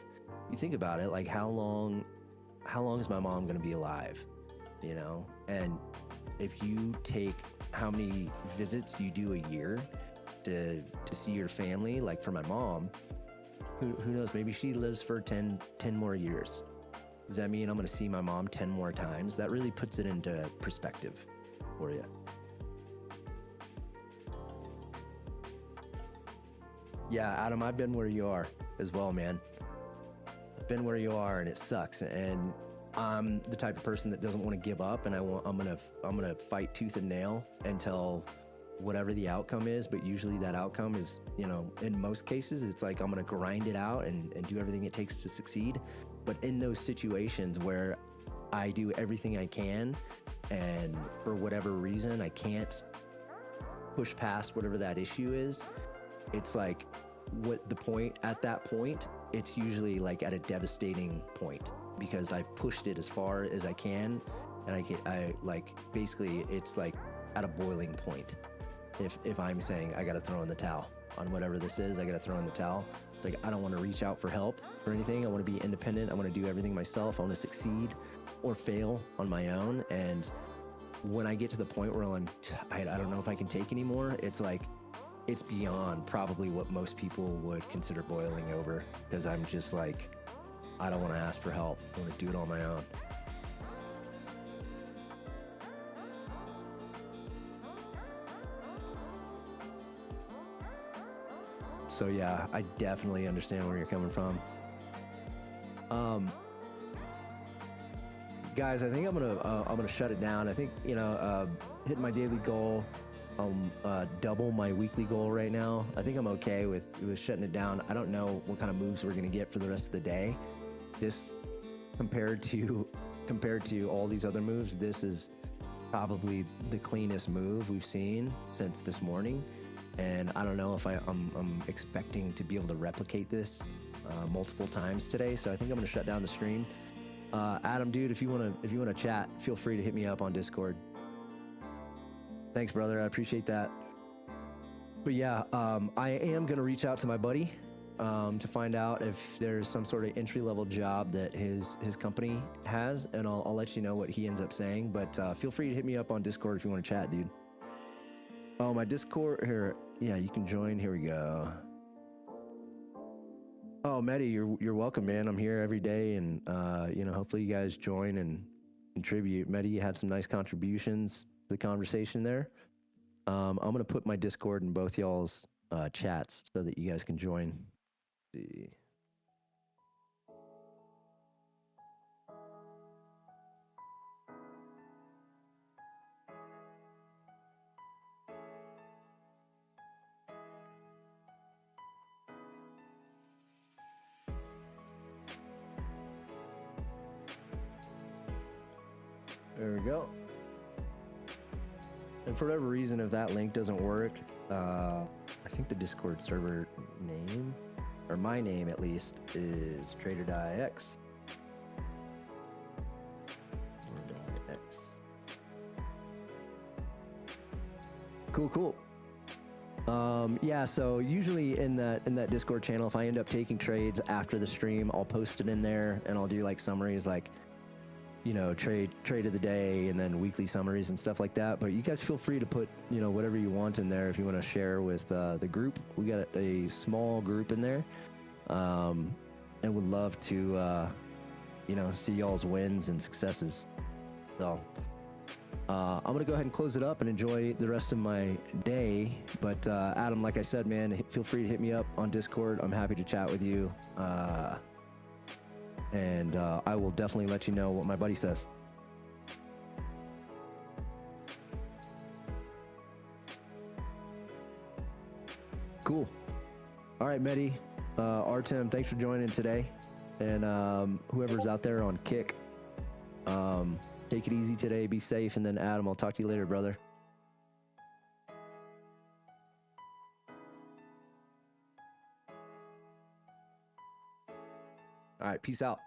Speaker 1: you think about it, like how long is my mom going to be alive, and if you take how many visits you do a year to see your family, like for my mom, who knows, maybe she lives for 10 more years. Does that mean I'm going to see my mom 10 more times? That really puts it into perspective for you. Yeah, Adam, I've been where you are as well, man. I've been where you are, and it sucks. And I'm the type of person that doesn't want to give up, and I'm gonna fight tooth and nail until whatever the outcome is. But usually that outcome is, in most cases, it's like I'm gonna grind it out and do everything it takes to succeed. But in those situations where I do everything I can, and for whatever reason I can't push past whatever that issue is, it's like at that point, it's usually like at a devastating point, because I've pushed it as far as I can, and basically it's like at a boiling point. If I'm saying I gotta throw in the towel on whatever this is, I gotta throw in the towel. It's like, I don't want to reach out for help or anything. I want to be independent. I want to do everything myself. I want to succeed or fail on my own. And when I get to the point where I don't know if I can take anymore, it's like, it's beyond probably what most people would consider boiling over, because I'm just like, I don't want to ask for help. I want to do it on my own. So yeah, I definitely understand where you're coming from. Guys, I think I'm gonna shut it down. I think, hitting my daily goal, double my weekly goal right now. I think I'm okay with shutting it down. I don't know what kind of moves we're gonna get for the rest of the day. This, compared to all these other moves, this is probably the cleanest move we've seen since this morning. And I don't know if I'm expecting to be able to replicate this multiple times today. So I think I'm gonna shut down the stream. Adam, dude, if you wanna chat, feel free to hit me up on Discord. Thanks, brother. I appreciate that. But yeah, I am gonna reach out to my buddy to find out if there's some sort of entry-level job that his company has, and I'll let you know what he ends up saying. But feel free to hit me up on Discord if you want to chat, dude. Oh, my Discord here. Yeah, you can join. Here we go. Oh, Mehdi, you're welcome, man. I'm here every day, and hopefully you guys join and contribute. Mehdi, you had some nice contributions to the conversation there. I'm gonna put my Discord in both y'all's chats so that you guys can join. Let's see. There we go. And for whatever reason, if that link doesn't work, I think the Discord server name, or my name at least, is TraderDieX. Cool. Yeah, so usually in that Discord channel, if I end up taking trades after the stream, I'll post it in there, and I'll do like summaries, like, trade of the day, and then weekly summaries and stuff like that. But you guys feel free to put, whatever you want in there if you want to share with the group. We got a small group in there, and would love to, see y'all's wins and successes. So I'm going to go ahead and close it up and enjoy the rest of my day. But Adam, like I said, man, feel free to hit me up on Discord. I'm happy to chat with you. And I will definitely let you know what my buddy says. Cool. All right, Mehdi, Artem, thanks for joining today. And whoever's out there on Kick, take it easy today, be safe, and then Adam, I'll talk to you later, brother. All right, peace out.